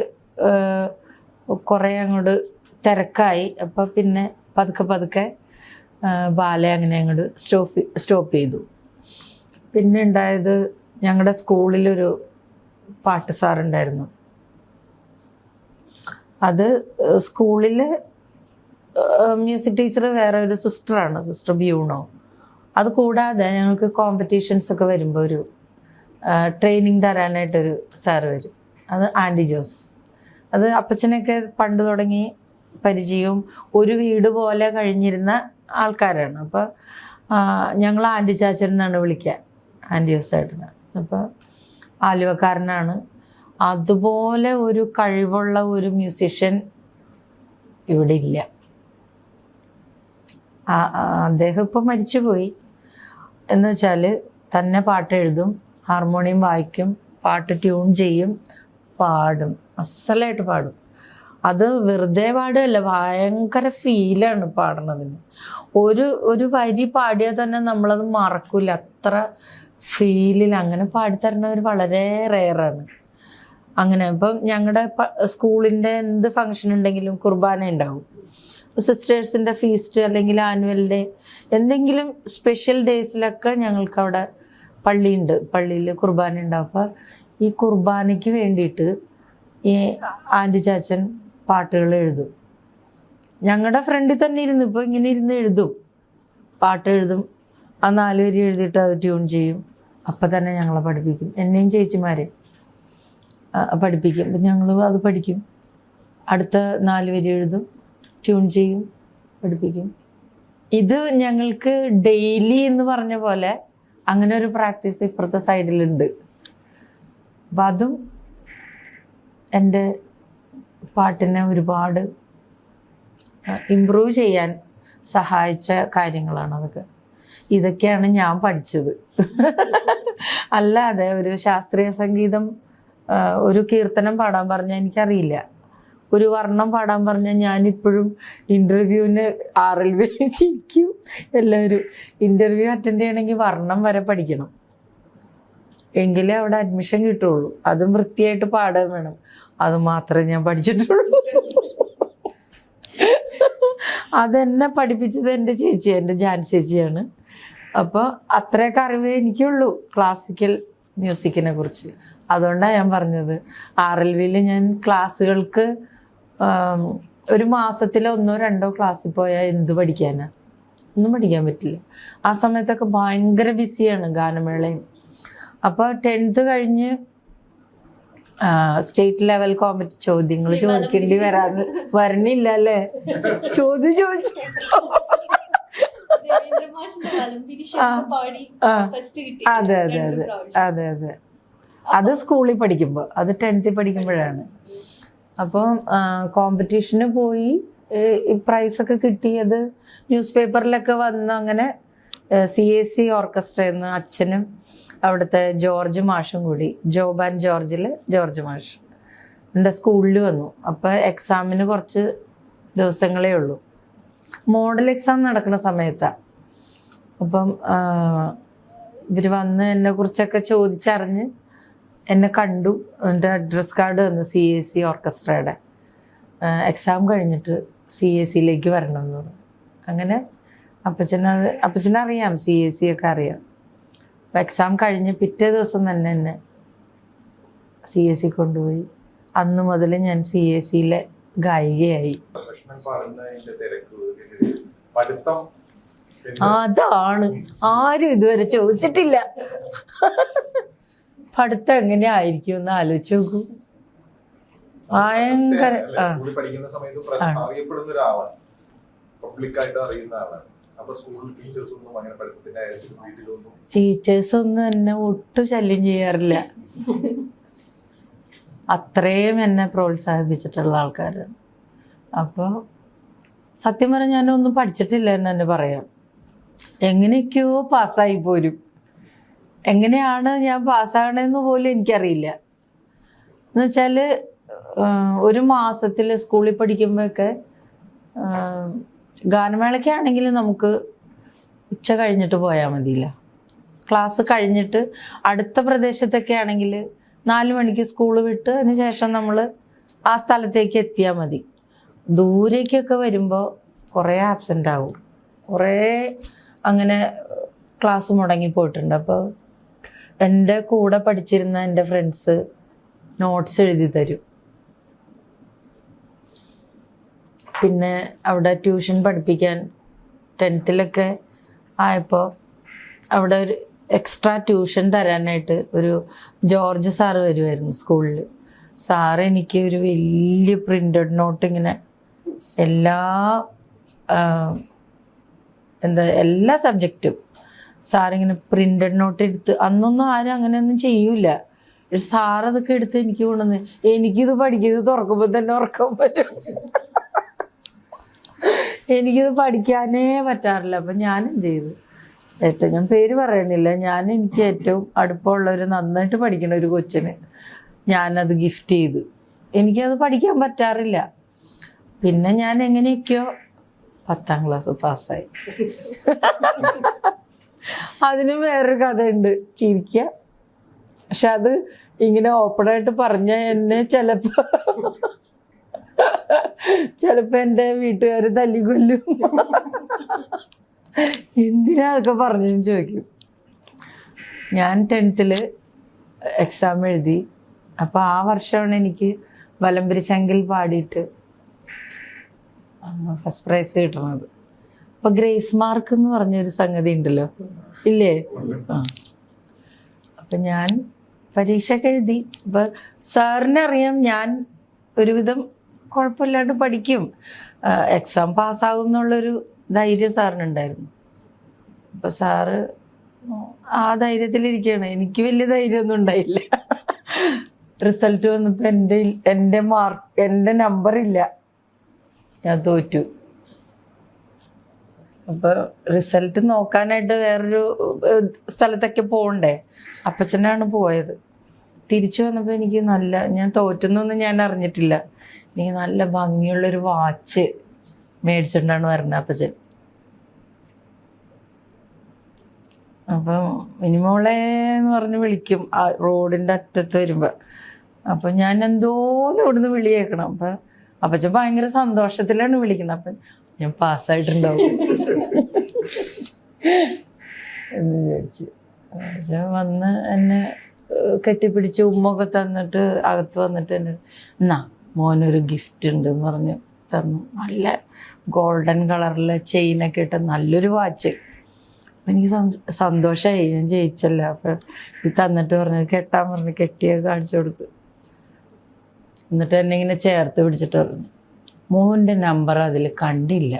കുറേ അങ്ങോട്ട് തിരക്കായി. അപ്പോൾ പിന്നെ പതുക്കെ ബാല അങ്ങനെ അങ്ങോട്ട് സ്റ്റോപ്പ് ചെയ്തു. പിന്നെ ഉണ്ടായത്, ഞങ്ങളുടെ സ്കൂളിലൊരു പാട്ട് സാറുണ്ടായിരുന്നു. അത് സ്കൂളിൽ മ്യൂസിക് ടീച്ചർ വേറെ ഒരു സിസ്റ്ററാണ്, സിസ്റ്റർ ബ്യൂണോ. അത് കൂടാതെ ഞങ്ങൾക്ക് കോമ്പറ്റീഷൻസ് ഒക്കെ വരുമ്പോൾ ഒരു ട്രെയിനിങ് തരാനായിട്ടൊരു സാറ് വരും. അത് ആൻറ്റി ജോസ്. അത് അപ്പച്ചനൊക്കെ പണ്ട് തുടങ്ങി പരിചയവും ഒരു വീട് പോലെ കഴിഞ്ഞിരുന്ന ആൾക്കാരാണ്. അപ്പോൾ ഞങ്ങൾ ആൻറ്റി ചാച്ചൻ എന്നാണ് വിളിക്കുക, ആൻറ്റി ജോസായിട്ടാണ്. അപ്പോൾ ആലുവക്കാരനാണ്. അതുപോലെ ഒരു കഴിവുള്ള ഒരു മ്യൂസിഷ്യൻ ഇവിടെ ഇല്ല. അദ്ദേഹം ഇപ്പം മരിച്ചുപോയി. എന്ന് വെച്ചാൽ തന്നെ പാട്ട് എഴുതും, ഹാർമോണിയം വായിക്കും, പാട്ട് ട്യൂൺ ചെയ്യും, പാടും, അസലായിട്ട് പാടും. അത് വെറുതെ പാടുകയല്ല, ഭയങ്കര ഫീലാണ് പാടുന്നതിന്. ഒരു വരി പാടിയാൽ തന്നെ നമ്മളത് മറക്കില്ല, അത്ര ഫീലിൽ അങ്ങനെ പാടിത്തരുന്നവർ വളരെ റെയറാണ്. അങ്ങനെ ഇപ്പം ഞങ്ങളുടെ സ്കൂളിൻ്റെ എന്ത് ഫങ്ഷൻ ഉണ്ടെങ്കിലും കുർബാന ഉണ്ടാവും. സിസ്റ്റേഴ്സിൻ്റെ ഫീസ്റ്റ് അല്ലെങ്കിൽ ആനുവൽ ഡേ, എന്തെങ്കിലും സ്പെഷ്യൽ ഡേയ്സിലൊക്കെ ഞങ്ങൾക്ക് അവിടെ പള്ളിയുണ്ട്, പള്ളിയിൽ കുർബാന ഉണ്ടാവും. അപ്പോൾ ഈ കുർബാനയ്ക്ക് വേണ്ടിയിട്ട് ഈ ആൻറ്റി ചാച്ചൻ പാട്ടുകൾ എഴുതും. ഞങ്ങളുടെ ഫ്രണ്ടിൽ തന്നെ ഇരുന്ന് ഇപ്പോൾ ഇങ്ങനെ ഇരുന്ന് എഴുതും, പാട്ട് എഴുതും. ആ 4 വരി എഴുതിയിട്ട് അത് ട്യൂൺ ചെയ്യും. അപ്പം തന്നെ ഞങ്ങളെ പഠിപ്പിക്കും, എന്നെയും ചേച്ചിമാരെ പഠിപ്പിക്കും. അപ്പം ഞങ്ങൾ അത് പഠിക്കും. അടുത്ത 4 വരി എഴുതും, ട്യൂൺ ചെയ്യും, പഠിപ്പിക്കും. ഇത് ഞങ്ങൾക്ക് ഡെയിലി എന്ന് പറഞ്ഞ പോലെ അങ്ങനെ ഒരു പ്രാക്ടീസ് ഇപ്പുറത്തെ സൈഡിലുണ്ട്. അപ്പം അതും എൻ്റെ പാട്ടിനെ ഒരുപാട് ഇമ്പ്രൂവ് ചെയ്യാൻ സഹായിച്ച കാര്യങ്ങളാണ് അതൊക്കെ. ഇതൊക്കെയാണ് ഞാൻ പഠിച്ചത്. അല്ലാതെ ഒരു ശാസ്ത്രീയ സംഗീതം, ഒരു കീർത്തനം പാടാൻ പറഞ്ഞാൽ എനിക്കറിയില്ല. ഒരു വർണ്ണം പാടാൻ പറഞ്ഞാൽ ഞാനിപ്പോഴും ഇൻ്റർവ്യൂവിന് RLV ശരിക്കും എല്ലാവരും ഇൻ്റർവ്യൂ അറ്റൻഡ് ചെയ്യണമെങ്കിൽ വർണ്ണം വരെ പഠിക്കണം, എങ്കിലേ അവിടെ അഡ്മിഷൻ കിട്ടുള്ളൂ. അതും വൃത്തിയായിട്ട് പാടാൻ വേണം. അത് മാത്രമേ ഞാൻ പഠിച്ചിട്ടുള്ളൂ. അതെന്നെ പഠിപ്പിച്ചത് എൻ്റെ ചേച്ചി, എൻ്റെ ജാൻ ചേച്ചിയാണ്. അപ്പോൾ അത്രയൊക്കെ അറിവേ എനിക്കുള്ളൂ ക്ലാസിക്കൽ മ്യൂസിക്കിനെ കുറിച്ച്. അതുകൊണ്ടാണ് ഞാൻ പറഞ്ഞത് RLVയിൽ ഞാൻ ക്ലാസ്സുകൾക്ക് ഒരു മാസത്തിൽ 1-2 ക്ലാസ്സിൽ പോയാൽ എന്ത് പഠിക്കാനാ? ഒന്നും പഠിക്കാൻ പറ്റില്ല. ആ സമയത്തൊക്കെ ഭയങ്കര ബിസിയാണ്, ഗാനമേളയും. അപ്പോൾ 10th കഴിഞ്ഞ് സ്റ്റേറ്റ് ലെവൽ ചോദ്യങ്ങൾ ചോദിക്കേണ്ടി വരണില്ല അല്ലേ? ചോദിച്ചു അതെ അതെ അതെ അതെ അതെ. അത് സ്കൂളിൽ പഠിക്കുമ്പോൾ, അത് 10th പഠിക്കുമ്പോഴാണ്. അപ്പം കോമ്പറ്റീഷന് പോയി പ്രൈസൊക്കെ കിട്ടിയത് ന്യൂസ് പേപ്പറിലൊക്കെ വന്ന്. അങ്ങനെ CAC ഓർക്കസ്ട്രയെന്ന് അച്ഛനും അവിടുത്തെ ജോർജ് മാഷും കൂടി, ജോബാൻ ജോർജിൽ ജോർജ് മാഷ് എൻ്റെ സ്കൂളിൽ വന്നു. അപ്പോൾ എക്സാമിന് കുറച്ച് ദിവസങ്ങളേ ഉള്ളൂ. മോഡൽ എക്സാം നടക്കുന്ന സമയത്താണ്. അപ്പം ഇവർ വന്ന് എന്നെക്കുറിച്ചൊക്കെ ചോദിച്ചറിഞ്ഞ് എന്നെ കണ്ടു. എൻ്റെ അഡ്രസ് കാർഡ് തന്നു, CAC ഓർക്കസ്ട്രയുടെ. എക്സാം കഴിഞ്ഞിട്ട് CACയിലേക്ക് വരണം എന്ന് പറഞ്ഞു. അങ്ങനെ അപ്പച്ചനറിയാം, CAC ഒക്കെ അറിയാം. അപ്പം എക്സാം കഴിഞ്ഞ് പിറ്റേ ദിവസം തന്നെ എന്നെ CAC കൊണ്ടുപോയി. അന്ന് മുതൽ ഞാൻ CACയിലെ ഗായികയായി. അതാണ് ആരും ഇതുവരെ ചോദിച്ചിട്ടില്ല. പഠിത്തം എങ്ങനെയായിരിക്കും എന്ന് ആലോചിച്ച് നോക്കൂ. ഭയങ്കര ടീച്ചേഴ്സ് ഒന്നും എന്നെ ഒട്ടും ശല്യം ചെയ്യാറില്ല. അത്രയും എന്നെ പ്രോത്സാഹിപ്പിച്ചിട്ടുള്ള ആൾക്കാരാണ്. അപ്പോൾ സത്യം പറഞ്ഞാൽ ഞാനൊന്നും പഠിച്ചിട്ടില്ല എന്ന് തന്നെ പറയാം. എങ്ങനെയൊക്കെയോ പാസ്സായി പോരും. എങ്ങനെയാണ് ഞാൻ പാസ്സാകണമെന്ന് പോലും എനിക്കറിയില്ല. എന്നുവെച്ചാൽ ഒരു മാസത്തിൽ സ്കൂളിൽ പഠിക്കുമ്പോഴൊക്കെ ഗാനമേളയ്ക്കാണെങ്കിൽ നമുക്ക് ഉച്ച കഴിഞ്ഞിട്ട് പോയാൽ മതിയില്ല. ക്ലാസ് കഴിഞ്ഞിട്ട് അടുത്ത പ്രദേശത്തൊക്കെ ആണെങ്കിൽ 4 മണിക്ക് സ്കൂൾ വിട്ട് അതിന് ശേഷം നമ്മൾ ആ സ്ഥലത്തേക്ക് എത്തിയാൽ മതി. ദൂരേക്കൊക്കെ വരുമ്പോൾ കുറേ ആബ്സെൻ്റ് ആവും, കുറേ അങ്ങനെ ക്ലാസ് മുടങ്ങിപ്പോയിട്ടുണ്ട്. അപ്പോൾ എൻ്റെ കൂടെ പഠിച്ചിരുന്ന എൻ്റെ ഫ്രണ്ട്സ് നോട്ട്സ് എഴുതി തരും. പിന്നെ അവിടെ ട്യൂഷൻ പഠിപ്പിക്കാൻ 10th ആയപ്പോൾ അവിടെ ഒരു എക്സ്ട്രാ ട്യൂഷൻ തരാനായിട്ട് ഒരു ജോർജ് സാറ് വരുമായിരുന്നു സ്കൂളിൽ. സാറ് എനിക്ക് ഒരു വലിയ പ്രിൻ്റഡ് നോട്ട് ഇങ്ങനെ എല്ലാ സബ്ജക്റ്റും സാറിങ്ങനെ പ്രിൻ്റഡ് നോട്ട് എടുത്ത്, അന്നൊന്നും ആരും അങ്ങനെയൊന്നും ചെയ്യൂല. സാറതൊക്കെ എടുത്ത് എനിക്ക് കൊണ്ടുവന്ന്, എനിക്കിത് പഠിക്കുന്നത് തുറക്കുമ്പോൾ തന്നെ ഉറക്കാൻ പറ്റും. എനിക്കിത് പഠിക്കാനേ പറ്റാറില്ല. അപ്പം ഞാൻ എന്ത് ചെയ്തു, ഞാൻ പേര് പറയണില്ല, എനിക്ക് ഏറ്റവും അടുപ്പമുള്ളൊരു നന്നായിട്ട് പഠിക്കണ ഒരു കൊച്ചിന് ഞാനത് ഗിഫ്റ്റ് ചെയ്തു. എനിക്കത് പഠിക്കാൻ പറ്റാറില്ല. പിന്നെ ഞാൻ എങ്ങനെയൊക്കെയോ 10th ക്ലാസ് പാസ്സായി. അതിനും വേറൊരു കഥയുണ്ട്, ചിരിക്കുക. പക്ഷെ അത് ഇങ്ങനെ ഓപ്പണായിട്ട് പറഞ്ഞ എന്നെ ചിലപ്പോ എൻ്റെ വീട്ടുകാർ തല്ലിക്കൊല്ലും. എന്തിനാ അതൊക്കെ പറഞ്ഞെന്ന് ചോദിക്കും. ഞാൻ 10th എക്സാം എഴുതി. അപ്പോൾ ആ വർഷമാണ് എനിക്ക് വലംപിരി ശങ്കിൽ പാടിയിട്ട് ഫസ്റ്റ് പ്രൈസ് കിട്ടണത്. അപ്പോൾ ഗ്രേസ് മാർക്ക് എന്ന് പറഞ്ഞൊരു സംഗതി ഉണ്ടല്ലോ, ഇല്ലേ? ആ, അപ്പം ഞാൻ പരീക്ഷയൊക്കെ എഴുതി. അപ്പോൾ സാറിനറിയാം ഞാൻ ഒരുവിധം കുഴപ്പമില്ലാണ്ട് പഠിക്കും, എക്സാം പാസ്സാകും എന്നുള്ളൊരു ധൈര്യം സാറിനുണ്ടായിരുന്നു. അപ്പോൾ സാറ് ആ ധൈര്യത്തിലിരിക്കുകയാണ്. എനിക്ക് വലിയ ധൈര്യമൊന്നും ഉണ്ടായില്ല. റിസൾട്ട് വന്നപ്പോൾ എൻ്റെ നമ്പറില്ല, ഞാൻ തോറ്റു. അപ്പോൾ റിസൾട്ട് നോക്കാനായിട്ട് വേറൊരു സ്ഥലത്തൊക്കെ പോകണ്ടേ, അപ്പച്ചനാണ് പോയത്. തിരിച്ചു വന്നപ്പോൾ എനിക്ക് ഞാൻ തോറ്റെന്നൊന്നും ഞാൻ അറിഞ്ഞിട്ടില്ല. എനിക്ക് നല്ല ഭംഗിയുള്ളൊരു വാച്ച് മേടിച്ചിട്ടാണ് വരുന്നത് അപ്പച്ചൻ. അപ്പം മിനിമോളെ എന്ന് പറഞ്ഞ് വിളിക്കും ആ റോഡിൻ്റെ അറ്റത്ത് വരുമ്പോൾ. അപ്പം ഞാൻ എന്തോന്ന് ഇവിടുന്ന് വിളി കേൾക്കണം. അപ്പം അപ്പച്ചൻ ഭയങ്കര സന്തോഷത്തിലാണ് വിളിക്കുന്നത്. അപ്പം ഞാൻ പാസ്സായിട്ടുണ്ടാവും എന്ന് വിചാരിച്ച്. അപ്പച്ചൻ വന്ന് എന്നെ കെട്ടിപ്പിടിച്ച് ഉമ്മൊക്കെ തന്നിട്ട് അകത്ത് വന്നിട്ട് എന്നെ, എന്നാ മോനൊരു ഗിഫ്റ്റ് ഉണ്ട് എന്ന് പറഞ്ഞ് തന്നു. നല്ല ഗോൾഡൻ കളറിലെ ചെയിനൊക്കെ ഇട്ട നല്ലൊരു വാച്ച്. എനിക്ക് സന്തോഷമായി, ഞാൻ ജയിച്ചല്ല. അപ്പം ഇത് തന്നിട്ട് പറഞ്ഞു കെട്ടാൻ പറഞ്ഞ് കെട്ടിയത് കാണിച്ചു കൊടുത്തു. എന്നിട്ട് എന്നെ ഇങ്ങനെ ചേർത്ത് പിടിച്ചിട്ട് പറഞ്ഞു, മോൻ്റെ നമ്പർ അതിൽ കണ്ടില്ല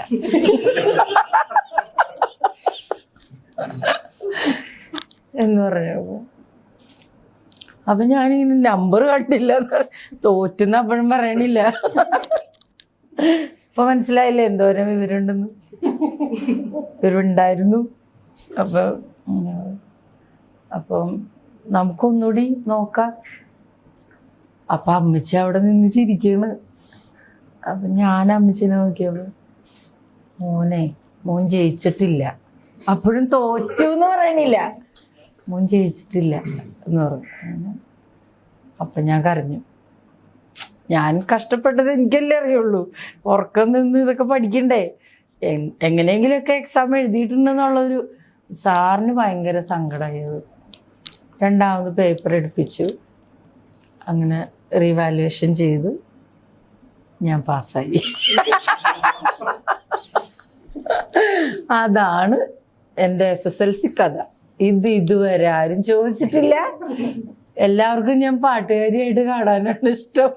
എന്ന് പറഞ്ഞു. അപ്പം ഞാനിങ്ങനെ നമ്പർ കണ്ടില്ല തോറ്റുന്ന അപ്പോഴും പറയണില്ല. ഇപ്പൊ മനസ്സിലായില്ലേ എന്തോരം വിവരമുണ്ടെന്ന്. വിവരമുണ്ടായിരുന്നു. അപ്പം നമുക്കൊന്നുകൂടി നോക്കാം. അപ്പം അമ്മച്ചി അവിടെ നിന്ന് ചിരിക്കണ്. അപ്പം ഞാൻ അമ്മച്ചിനെ നോക്കിയപ്പോൾ, മോൻ ജയിച്ചിട്ടില്ല. അപ്പോഴും തോറ്റു എന്ന് പറയണില്ല, മോൻ ജയിച്ചിട്ടില്ല എന്ന് പറഞ്ഞു. അപ്പം ഞാൻ കരഞ്ഞു. ഞാൻ കഷ്ടപ്പെട്ടത് എനിക്കല്ലേ അറിയുള്ളൂ. ഉറക്കം നിന്ന് ഇതൊക്കെ പഠിക്കണ്ടേ, എങ്ങനെയെങ്കിലുമൊക്കെ എക്സാം എഴുതിയിട്ടുണ്ടെന്നുള്ളൊരു സാറിന് ഭയങ്കര സങ്കടമായത്. രണ്ടാമത് പേപ്പർ എടുപ്പിച്ചു, അങ്ങനെ റീവാലുവേഷൻ ചെയ്തു, ഞാൻ പാസ്സായി. അതാണ് എൻ്റെ SSLC കഥ. ഇതുവരെ ആരും ചോദിച്ചിട്ടില്ല. എല്ലാവർക്കും ഞാൻ പാട്ടുകാരിയായിട്ട് കാണാനാണ് ഇഷ്ടം.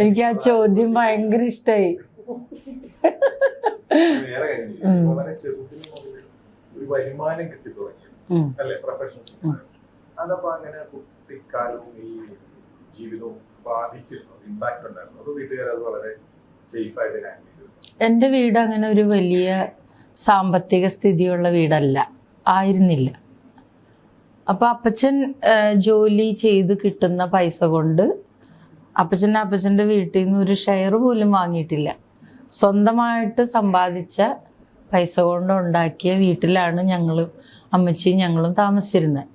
എനിക്ക് ആ ചോദ്യം ഭയങ്കര ഇഷ്ടമായി. വരുമാനം കിട്ടി തുടങ്ങി അല്ലെ, പ്രൊഫഷണൽ. അതപ്പോ അങ്ങനെ കുട്ടിക്കാലവും ഈ ജീവിതവും ബാധിച്ചിരുന്നു, ഇമ്പാക്ട് ഉണ്ടായിരുന്നു? അത് വീട്ടുകാർ അത് വളരെ സേഫ് ആയിട്ട് ഹാൻഡിൽ ചെയ്തു? എൻ്റെ വീട് അങ്ങനെ ഒരു വലിയ സാമ്പത്തിക സ്ഥിതിയുള്ള വീടല്ല, ആയിരുന്നില്ല. അപ്പോൾ അപ്പച്ചൻ ജോലി ചെയ്ത് കിട്ടുന്ന പൈസ കൊണ്ട് അപ്പച്ചൻ്റെ വീട്ടിൽ നിന്ന് ഒരു ഷെയർ പോലും വാങ്ങിയിട്ടില്ല. സ്വന്തമായിട്ട് സമ്പാദിച്ച പൈസ കൊണ്ട് ഉണ്ടാക്കിയ വീട്ടിലാണ് അമ്മച്ചിയും ഞങ്ങളും താമസിച്ചിരുന്നത്.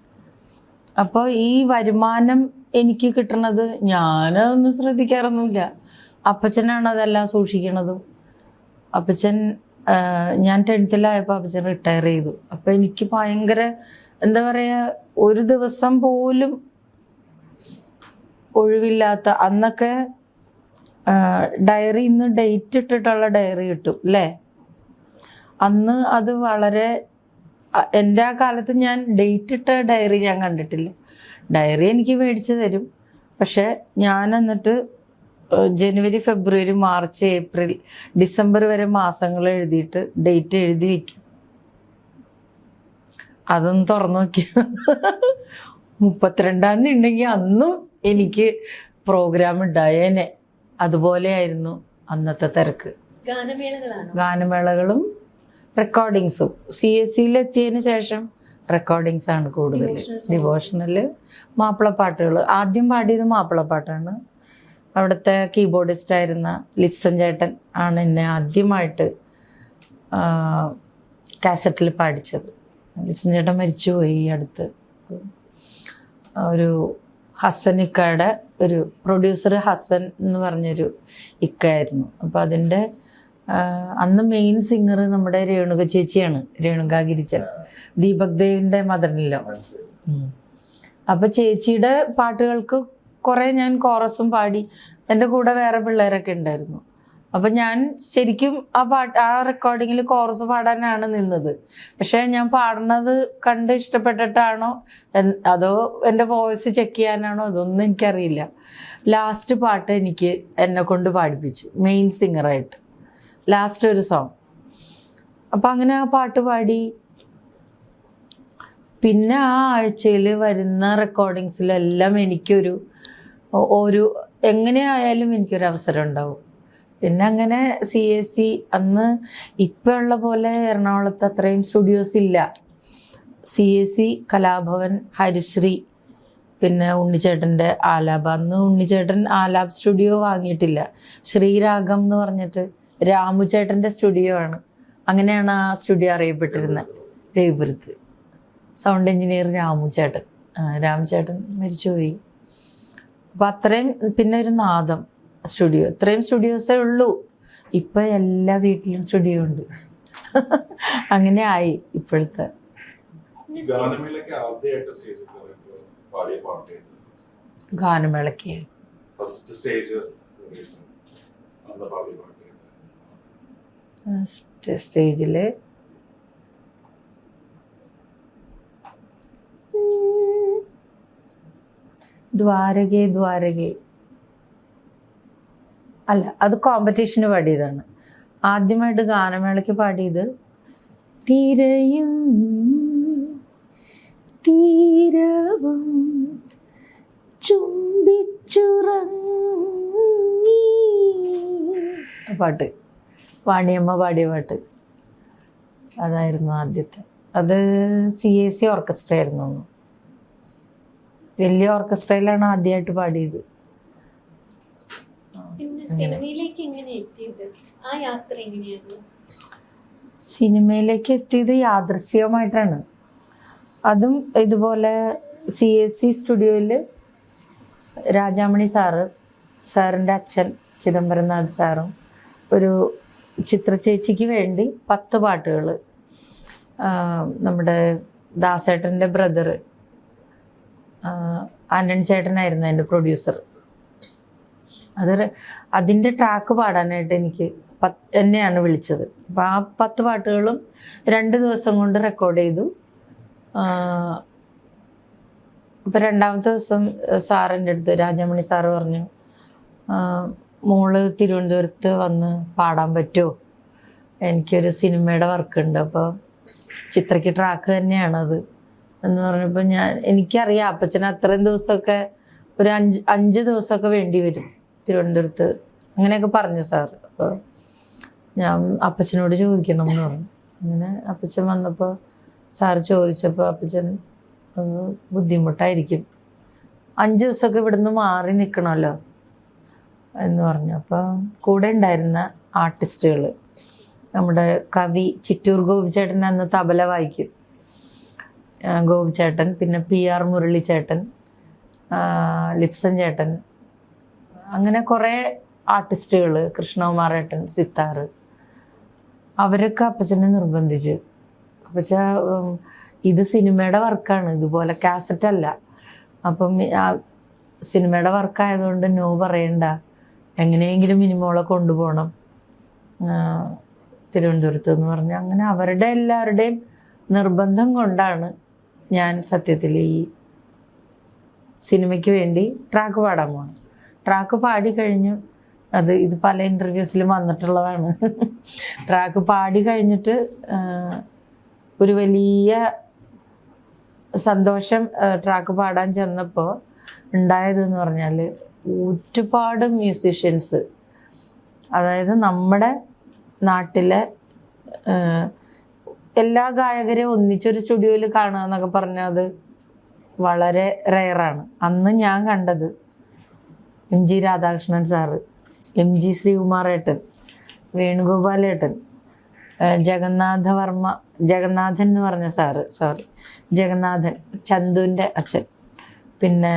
അപ്പോൾ ഈ വരുമാനം എനിക്ക് കിട്ടണത് ഞാനതൊന്നും ശ്രദ്ധിക്കാറൊന്നുമില്ല. അപ്പച്ചനാണ് അതെല്ലാം സൂക്ഷിക്കണതും. അപ്പച്ചൻ ഞാൻ 10th അപ്പച്ചൻ റിട്ടയർ ചെയ്തു. അപ്പോൾ എനിക്ക് ഭയങ്കര എന്താ പറയുക, ഒരു ദിവസം പോലും ഒഴിവില്ലാത്ത, അന്നൊക്കെ ഡയറി ഇന്ന് ഡേറ്റ് ഇട്ടിട്ടുള്ള ഡയറി കിട്ടും അല്ലേ, അന്ന് അത് വളരെ, എൻ്റെ ആ കാലത്ത് ഞാൻ ഡേറ്റ് ഇട്ട ഡയറി ഞാൻ കണ്ടിട്ടില്ല. ഡയറി എനിക്ക് മേടിച്ച് തരും, പക്ഷെ ഞാൻ എന്നിട്ട് ജനുവരി, ഫെബ്രുവരി, മാർച്ച്, ഏപ്രിൽ, ഡിസംബർ വരെ മാസങ്ങൾ എഴുതിയിട്ട് ഡേറ്റ് എഴുതി വയ്ക്കും. അതൊന്ന് തുറന്നു നോക്കിയ 32-ാം തീയതി ഉണ്ടെങ്കിൽ അന്നും എനിക്ക് പ്രോഗ്രാം ഉണ്ടായേനെ. അതുപോലെയായിരുന്നു അന്നത്തെ തിരക്ക്. ഗാനമേളകളും റെക്കോർഡിങ്സും. CSEയിലെത്തിയതിന് ശേഷം റെക്കോർഡിങ്സ് ആണ് കൂടുതൽ. ഡിവോഷണൽ, മാപ്പിളപ്പാട്ടുകൾ. ആദ്യം പാടിയത് മാപ്പിളപ്പാട്ടാണ്. അവിടുത്തെ കീബോർഡിസ്റ്റായിരുന്ന ലിപ്സൺ ചേട്ടൻ ആണ് എന്നെ ആദ്യമായിട്ട് കാസറ്റിൽ പാടിച്ചത്. ലിപ്സൺ ചേട്ടൻ മരിച്ചുപോയി അടുത്ത്. ഒരു ഹസൻ ഇക്കയുടെ ഒരു പ്രൊഡ്യൂസർ ഹസൻ എന്ന് പറഞ്ഞൊരു ഇക്കയായിരുന്നു. അപ്പോൾ അതിൻ്റെ അന്ന് മെയിൻ സിംഗർ നമ്മുടെ രേണുക ചേച്ചിയാണ്, രേണുക ഗിരിച്ചൻ, ദീപക് ദേവിൻ്റെ മദറിലോ. അപ്പോൾ ചേച്ചിയുടെ പാട്ടുകൾക്ക് കുറേ ഞാൻ കോറസും പാടി. എൻ്റെ കൂടെ വേറെ പിള്ളേരൊക്കെ ഉണ്ടായിരുന്നു. അപ്പം ഞാൻ ശരിക്കും ആ റെക്കോർഡിങ്ങിൽ കോറസ് പാടാനാണ് നിന്നത്. പക്ഷേ ഞാൻ പാടുന്നത് കണ്ട് ഇഷ്ടപ്പെട്ടിട്ടാണോ അതോ എൻ്റെ വോയിസ് ചെക്ക് ചെയ്യാനാണോ അതൊന്നും എനിക്കറിയില്ല. ലാസ്റ്റ് പാട്ട് എനിക്ക് എന്നെ കൊണ്ട് പാടിപ്പിച്ചു, മെയിൻ സിംഗറായിട്ട്, ലാസ്റ്റ് ഒരു സോങ്. അപ്പം അങ്ങനെ ആ പാട്ട് പാടി. പിന്നെ ആ ആഴ്ചയിൽ വരുന്ന റെക്കോർഡിങ്സിലെല്ലാം എനിക്കൊരു എങ്ങനെയായാലും എനിക്കൊരു അവസരം ഉണ്ടാവും. പിന്നെ അങ്ങനെ CAC അന്ന് ഇപ്പോൾ ഉള്ള പോലെ എറണാകുളത്ത് അത്രയും സ്റ്റുഡിയോസ് ഇല്ല. CAC, കലാഭവൻ, ഹരിശ്രീ, പിന്നെ ഉണ്ണിച്ചേട്ടൻ്റെ ആലാപ്. അന്ന് ഉണ്ണിച്ചേട്ടൻ ആലാപ് സ്റ്റുഡിയോ വാങ്ങിയിട്ടില്ല. ശ്രീരാഗം എന്ന് പറഞ്ഞിട്ട് രാമുചേട്ടൻ്റെ സ്റ്റുഡിയോ ആണ്. അങ്ങനെയാണ് ആ സ്റ്റുഡിയോ അറിയപ്പെട്ടിരുന്നത്, രവിപുരത്ത്. സൗണ്ട് എഞ്ചിനീയർ രാമുചേട്ടൻ മരിച്ചുപോയി. അപ്പം അത്രയും, പിന്നെ ഒരു നാദം സ്റ്റുഡിയോ, ഇത്രയും സ്റ്റുഡിയോസേ ഉള്ളൂ. ഇപ്പം എല്ലാ വീട്ടിലും സ്റ്റുഡിയോ ഉണ്ട്. അങ്ങനെ ആയി ഇപ്പോഴത്തെ. ഗാനമേളയ്ക്ക് ആദ്യമായിട്ട് സ്റ്റേജിൽ പാടിയ പാട്ട് ഗാനമേളയ്ക്ക് ഫസ്റ്റ് സ്റ്റേജ് പാടിയ പാട്ട് സ്റ്റേജിൽ ദ്വാരകേ ദ്വാരകേ അല്ല, അത് കോമ്പറ്റീഷന് പാടിയതാണ്. ആദ്യമായിട്ട് ഗാനമേളയ്ക്ക് പാടിയത് തിരയും തീരവും ചുംബിച്ചുറങ്ങി, പാട്ട് വാണിയമ്മ പാടിയ പാട്ട്. അതായിരുന്നു ആദ്യത്തെ. അത് CAC ഓർക്കസ്ട്ര ആയിരുന്നു. വലിയ ഓർക്കസ്ട്രയിലാണ് ആദ്യമായിട്ട് പാടിയത്. സിനിമയിലേക്ക് എങ്ങനെ എത്തിയത്? ആ യാത്ര എങ്ങനെയായിരുന്നു? സിനിമയിലേക്ക് എത്തിയത് യാദൃശ്ചികമായിട്ടാണ്. അതും ഇതുപോലെ CAC സ്റ്റുഡിയോയിൽ രാജാമണി സാറിൻ്റെ അച്ഛൻ ചിദംബരനാഥ് സാറും ഒരു ചിത്രചേച്ചിക്ക് വേണ്ടി 10 പാട്ടുകൾ, നമ്മുടെ ദാസേട്ടൻ്റെ ബ്രദർ ആന്റൺ ചേട്ടനായിരുന്നു എൻ്റെ പ്രൊഡ്യൂസർ. അതിൻ്റെ ട്രാക്ക് പാടാനായിട്ട് എന്നെയാണ് വിളിച്ചത്. അപ്പോൾ ആ 10 പാട്ടുകളും 2 ദിവസം കൊണ്ട് റെക്കോർഡ് ചെയ്തു. അപ്പോൾ 2ാമത്തെ ദിവസം സാറിൻ്റെ അടുത്ത് രാജാമണി സാറ് പറഞ്ഞു, മോള് തിരുവനന്തപുരത്ത് വന്ന് പാടാൻ പറ്റുമോ? എനിക്കൊരു സിനിമയുടെ വർക്കുണ്ട്, അപ്പോൾ ചിത്രയ്ക്ക് ട്രാക്ക് തന്നെയാണത് എന്ന് പറഞ്ഞപ്പോൾ എനിക്കറിയാം അപ്പച്ചന് അത്രയും ദിവസമൊക്കെ ഒരു 5 ദിവസമൊക്കെ വേണ്ടി വരും തിരുവനന്തപുരത്ത്, അങ്ങനെയൊക്കെ പറഞ്ഞു സാർ. അപ്പോൾ ഞാൻ അപ്പച്ചനോട് ചോദിക്കണം എന്ന് പറഞ്ഞു. അങ്ങനെ അപ്പച്ചൻ വന്നപ്പോൾ സാർ ചോദിച്ചപ്പോൾ അപ്പച്ചൻ ബുദ്ധിമുട്ടായിരിക്കും, 5 ദിവസമൊക്കെ ഇവിടുന്ന് മാറി നിൽക്കണമല്ലോ എന്ന് പറഞ്ഞു. അപ്പോൾ കൂടെ ഉണ്ടായിരുന്ന ആർട്ടിസ്റ്റുകൾ, നമ്മുടെ കവി ചിറ്റൂർ ഗോപിച്ചേട്ടൻ അന്ന് തബല വായിക്കും, ഗോപിച്ചേട്ടൻ, പിന്നെ PR മുരളിച്ചേട്ടൻ, ലിപ്സൻ ചേട്ടൻ, അങ്ങനെ കുറേ ആർട്ടിസ്റ്റുകൾ, കൃഷ്ണകുമാരേട്ടൻ, സിത്താർ, അവരൊക്കെ അപ്പച്ചനെ നിർബന്ധിച്ചു. അപ്പച്ച ഇത് സിനിമയുടെ വർക്കാണ്, ഇതുപോലെ കാസറ്റ് അല്ല, അപ്പം സിനിമയുടെ വർക്കായതുകൊണ്ട് നോ പറയണ്ട, എങ്ങനെയെങ്കിലും മിനിമോളെ കൊണ്ടുപോകണം തിരുവനന്തപുരത്ത് എന്ന് പറഞ്ഞു. അങ്ങനെ അവരുടെ എല്ലാവരുടെയും നിർബന്ധം കൊണ്ടാണ് ഞാൻ സത്യത്തിൽ ഈ സിനിമയ്ക്ക് വേണ്ടി ട്രാക്ക് പാടാൻ പോകണം. ട്രാക്ക് പാടി കഴിഞ്ഞു, ഇത് പല ഇൻ്റർവ്യൂസിലും വന്നിട്ടുള്ളതാണ്. ട്രാക്ക് പാടി കഴിഞ്ഞിട്ട് ഒരു വലിയ സന്തോഷം ട്രാക്ക് പാടാൻ ചെന്നപ്പോൾ ഉണ്ടായതെന്ന് പറഞ്ഞാൽ ഒരുപാട് മ്യൂസീഷ്യൻസ്, അതായത് നമ്മുടെ നാട്ടിലെ എല്ലാ ഗായകരെയും ഒന്നിച്ചൊരു സ്റ്റുഡിയോയിൽ കാണുക എന്നൊക്കെ പറഞ്ഞാൽ അത് വളരെ റെയറാണ്. അന്ന് ഞാൻ കണ്ടത് MG രാധാകൃഷ്ണൻ സാറ്, MG ശ്രീകുമാറേട്ടൻ, വേണുഗോപാലേട്ടൻ, ജഗന്നാഥൻ എന്ന് പറഞ്ഞ ജഗന്നാഥൻ, ചന്തുവിൻ്റെ അച്ഛൻ, പിന്നെ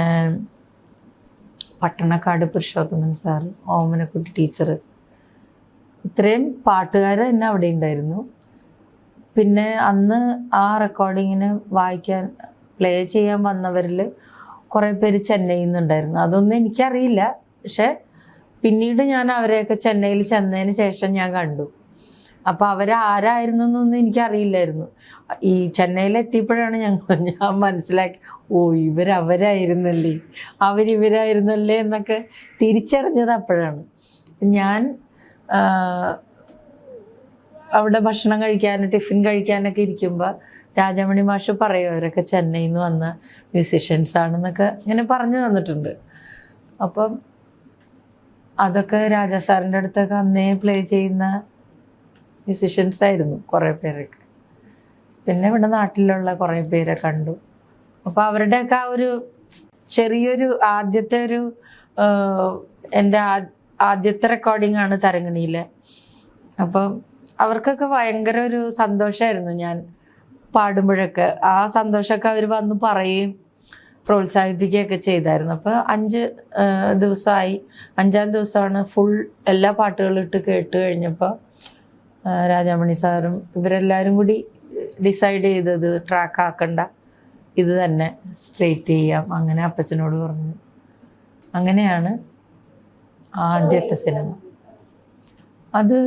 പട്ടണക്കാട് പുരുഷോത്തമൻ സാറ്, ഓമനക്കുട്ടി ടീച്ചർ, ഇത്രയും പാട്ടുകാർ തന്നെ അവിടെ ഉണ്ടായിരുന്നു. പിന്നെ അന്ന് ആ റെക്കോർഡിങ്ങിന് പ്ലേ ചെയ്യാൻ വന്നവരിൽ കുറേ പേര് ചെന്നൈയിൽ നിന്നുണ്ടായിരുന്നു. അതൊന്നും എനിക്കറിയില്ല. പക്ഷെ പിന്നീട് ഞാൻ അവരെയൊക്കെ ചെന്നൈയിൽ ചെന്നതിന് ശേഷം ഞാൻ കണ്ടു. അപ്പോൾ അവരാരായിരുന്നു എന്നൊന്നും എനിക്കറിയില്ലായിരുന്നു. ഈ ചെന്നൈയിലെത്തിയപ്പോഴാണ് ഞാൻ മനസ്സിലാക്കി, ഓ അവരായിരുന്നല്ലേ, അവരിവരായിരുന്നല്ലേ എന്നൊക്കെ തിരിച്ചറിഞ്ഞത് അപ്പോഴാണ്. ഞാൻ അവിടെ ഭക്ഷണം കഴിക്കാനും ടിഫിൻ കഴിക്കാനൊക്കെ ഇരിക്കുമ്പോൾ രാജമണി മാഷ് പറയും അവരൊക്കെ ചെന്നൈയിൽ നിന്ന് വന്ന മ്യൂസിഷ്യൻസ് ആണെന്നൊക്കെ ഇങ്ങനെ പറഞ്ഞു തന്നിട്ടുണ്ട്. അപ്പം അതൊക്കെ രാജാ സാറിൻ്റെ അടുത്തൊക്കെ അന്നേ പ്ലേ ചെയ്യുന്ന മ്യൂസിഷ്യൻസ് ആയിരുന്നു കുറേ പേരൊക്കെ. പിന്നെ ഇവിടെ നാട്ടിലുള്ള കുറേ പേരെ കണ്ടു. അപ്പോൾ അവരുടെയൊക്കെ ആ ഒരു ചെറിയൊരു ആദ്യത്തെ ഒരു എൻ്റെ ആദ്യത്തെ റെക്കോർഡിംഗ് ആണ് തരംഗിണിയിലെ. അപ്പം അവർക്കൊക്കെ ഭയങ്കര ഒരു സന്തോഷമായിരുന്നു ഞാൻ പാടുമ്പോഴൊക്കെ. ആ സന്തോഷമൊക്കെ അവർ വന്ന് പറയുകയും പ്രോത്സാഹിപ്പിക്കുകയൊക്കെ ചെയ്തായിരുന്നു. അപ്പോൾ 5 ദിവസമായി. 5-ാം ദിവസമാണ് ഫുൾ എല്ലാ പാട്ടുകളും ഇട്ട് കേട്ട് കഴിഞ്ഞപ്പോൾ രാജാമണി സാറും ഇവരെല്ലാവരും കൂടി ഡിസൈഡ് ചെയ്തത് ട്രാക്ക് ആക്കണ്ട, ഇത് തന്നെ സ്ട്രെയിറ്റ് ചെയ്യാം. അങ്ങനെ അപ്പച്ചനോട് പറഞ്ഞു. അങ്ങനെയാണ് ആദ്യത്തെ സിനിമ. അത്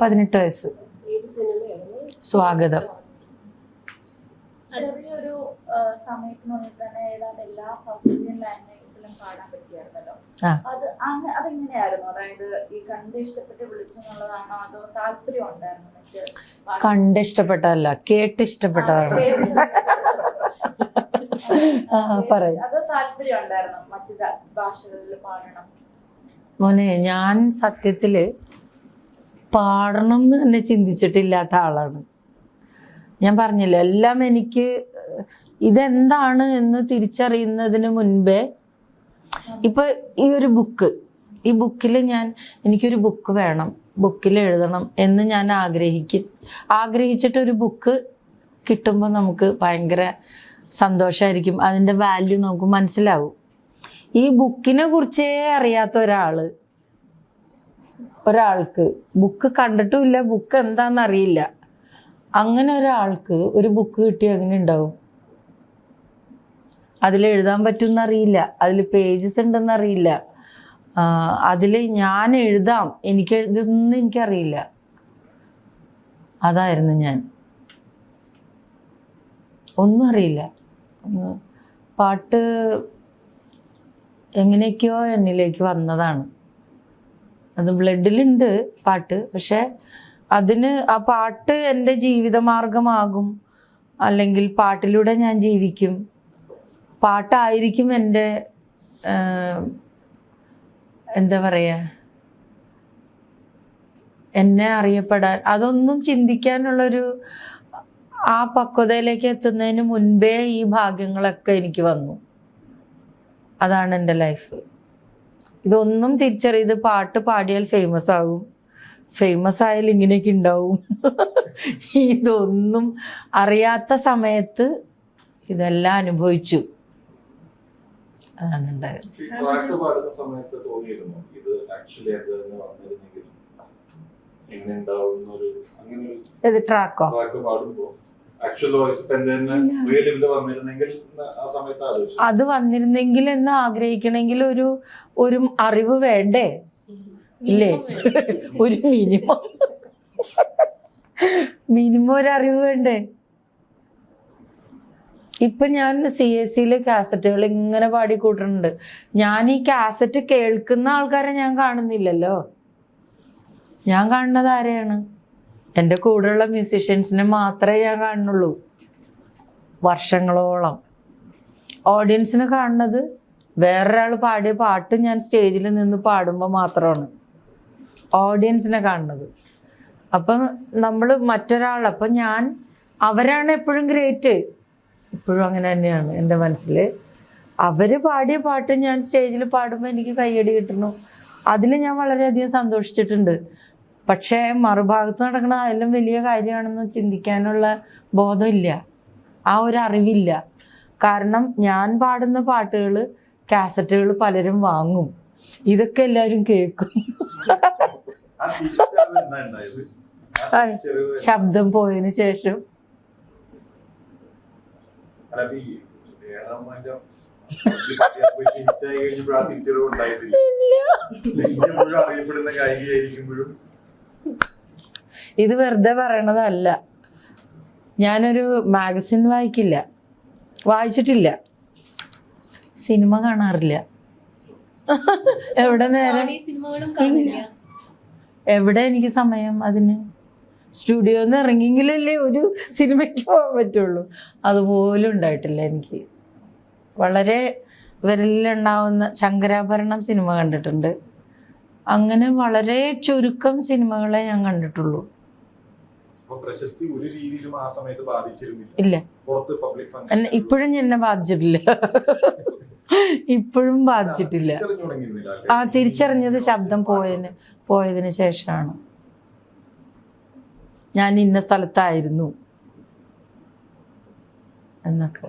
18 വയസ്സ്. സ്വാഗതം. ചെറിയൊരു സമയത്തിനുള്ളിൽ തന്നെ ഏതാണ്ട് എല്ലാ സൗത്ത് ഇന്ത്യൻ ലാംഗ്വേജസിലും പാടാൻ പറ്റിയായിരുന്നല്ലോ. അതെങ്ങനെയായിരുന്നു? അതായത് ഈ കണ്ട് ഇഷ്ടപ്പെട്ട് വിളിച്ചെന്നുള്ളതാണോ അതോ താല്പര്യം ഉണ്ടായിരുന്നു? കണ്ട് ഇഷ്ടപ്പെട്ടതല്ല, കേട്ട് ഇഷ്ടപ്പെട്ടതാണ്. അത് താല്പര്യം ഉണ്ടായിരുന്നു മറ്റു ഭാഷകളിൽ പാടണം? മോനെ, ഞാൻ സത്യത്തില് പാടണം എന്ന് തന്നെ ചിന്തിച്ചിട്ടില്ലാത്ത ആളാണ്. ഞാൻ പറഞ്ഞില്ല, എല്ലാം എനിക്ക് ഇതെന്താണ് എന്ന് തിരിച്ചറിയുന്നതിന് മുൻപേ ഇപ്പൊ ഈ ഒരു ബുക്ക്, ഈ ബുക്കിൽ എനിക്കൊരു ബുക്ക് വേണം, ബുക്കിൽ എഴുതണം എന്ന് ഞാൻ ആഗ്രഹിച്ചിട്ടൊരു ബുക്ക് കിട്ടുമ്പോൾ നമുക്ക് ഭയങ്കര സന്തോഷമായിരിക്കും. അതിൻ്റെ വാല്യൂ നമുക്ക് മനസ്സിലാവും. ഈ ബുക്കിനെ കുറിച്ചേ അറിയാത്ത ഒരാൾക്ക് ബുക്ക് കണ്ടിട്ടുമില്ല, ബുക്ക് എന്താണെന്നറിയില്ല, അങ്ങനെ ഒരാൾക്ക് ഒരു ബുക്ക് കിട്ടി എങ്ങനെ ഉണ്ടാവും? അതിലെഴുതാൻ പറ്റുമെന്നറിയില്ല, അതിൽ പേജസ് ഉണ്ടെന്നറിയില്ല, അതിൽ ഞാൻ എഴുതാം, ഇതൊന്നും എനിക്കറിയില്ല. അതായിരുന്നു ഞാൻ. ഒന്നും അറിയില്ല. പാട്ട് എങ്ങനെയൊക്കെയോ എന്നിലേക്ക് വന്നതാണ്. അത് ബ്ലഡിലുണ്ട് പാട്ട്. പക്ഷെ ആ പാട്ട് എൻ്റെ ജീവിതമാർഗമാകും, അല്ലെങ്കിൽ പാട്ടിലൂടെ ഞാൻ ജീവിക്കും, പാട്ടായിരിക്കും എൻ്റെ എന്താ പറയുക, എന്നെ അറിയപ്പെടാൻ. അതൊന്നും ചിന്തിക്കാനുള്ളൊരു ആ പക്വതയിലേക്ക് എത്തുന്നതിന് മുൻപേ ഈ ഭാഗ്യങ്ങളൊക്കെ എനിക്ക് വന്നു. അതാണ് എൻ്റെ ലൈഫ്. ഇതൊന്നും തിരിച്ചറിയത് പാട്ട് പാടിയാൽ ഫേമസ് ആകും, ഫേമസ് ആയാൽ ഇങ്ങനെയൊക്കെ ഉണ്ടാവും, ഇതൊന്നും അറിയാത്ത സമയത്ത് ഇതെല്ലാം അനുഭവിച്ചു. അതാണ് ഉണ്ടായത്. ട്രാക്കോ അത് വന്നിരുന്നെങ്കിൽ എന്ന് ആഗ്രഹിക്കണമെങ്കിൽ ഒരു അറിവ് വേണ്ടേ? ഇല്ലേ? ഒരു മിനിമം ഒരു അറിവ് വേണ്ടേ? ഇപ്പൊ ഞാൻ CSCയിലെ കാസറ്റുകൾ ഇങ്ങനെ പാടിക്കൂട്ടുന്നുണ്ട്. ഞാൻ ഈ കാസറ്റ് കേൾക്കുന്ന ആൾക്കാരെ ഞാൻ കാണുന്നില്ലല്ലോ. ഞാൻ കാണുന്നത് ആരെയാണ്? എൻ്റെ കൂടെയുള്ള മ്യൂസിഷ്യൻസിനെ മാത്രമേ ഞാൻ കാണുന്നുള്ളൂ. വർഷങ്ങളോളം ഓഡിയൻസിനെ കാണുന്നത് വേറൊരാൾ പാടിയ പാട്ട് ഞാൻ സ്റ്റേജിൽ നിന്ന് പാടുമ്പോൾ മാത്രമാണ് ഓഡിയൻസിനെ കാണുന്നത്. അപ്പം നമ്മൾ മറ്റൊരാൾ, അപ്പം അവരാണ് എപ്പോഴും ഗ്രേറ്റ്. ഇപ്പോഴും അങ്ങനെ തന്നെയാണ് എൻ്റെ മനസ്സിൽ. അവർ പാടിയ പാട്ട് ഞാൻ സ്റ്റേജിൽ പാടുമ്പോൾ എനിക്ക് കയ്യടി കിട്ടുന്നു. അതിൽ ഞാൻ വളരെയധികം സന്തോഷിച്ചിട്ടുണ്ട്. പക്ഷേ മറുഭാഗത്ത് നടക്കുന്ന അതിലും വലിയ കാര്യമാണെന്ന് ചിന്തിക്കാനുള്ള ബോധമില്ല, ആ ഒരു അറിവില്ല. കാരണം ഞാൻ പാടുന്ന പാട്ടുകൾ കാസറ്റുകൾ പലരും വാങ്ങും, ഇതൊക്കെ എല്ലാവരും കേൾക്കും. ശബ്ദം പോയതിനു ശേഷം ഹിറ്റായി കഴിഞ്ഞപ്പോൾ ആ തിരിച്ചറിവ് ഉണ്ടായിട്ടില്ല. ഇപ്പോഴും അറിയപ്പെടുന്ന ഗായികയായിരിക്കുമ്പോഴും ഇത് വെറുതെ പറയണതല്ല. ഞാനൊരു മാഗസിൻ വായിച്ചിട്ടില്ല, സിനിമ കാണാറില്ല. എവിടെ നേരം, സിനിമകളും കാണില്ല. എവിടെ എനിക്ക് സമയം അതിന്? സ്റ്റുഡിയോന്ന് ഇറങ്ങിയെങ്കിലല്ലേ ഒരു സിനിമയ്ക്ക് പോകാൻ പറ്റുള്ളൂ. അതുപോലും ഉണ്ടായിട്ടില്ല എനിക്ക്. വളരെ വിരലിലുണ്ടാവുന്ന ശങ്കരാഭരണം സിനിമ കണ്ടിട്ടുണ്ട്. അങ്ങനെ വളരെ ചുരുക്കം സിനിമകളെ ഞാൻ കണ്ടിട്ടുള്ളൂ. പ്രശസ്തി ഒരു രീതിയിലും ആ സമയത്ത് ബാധിച്ചിരുന്നില്ല. ഇല്ല, പുറത്ത് പബ്ലിക് ഫംഗ്ഷൻ ഇപ്പോഴും എന്നെ ബാധിച്ചിട്ടില്ല. ഇപ്പോഴും ബാധിച്ചിട്ടില്ല. ആ, തിരിച്ചറിഞ്ഞത് ശബ്ദം പോയതിന് ശേഷമാണ്. ഞാൻ ഇന്ന സ്ഥലത്തായിരുന്നു എന്നൊക്കെ.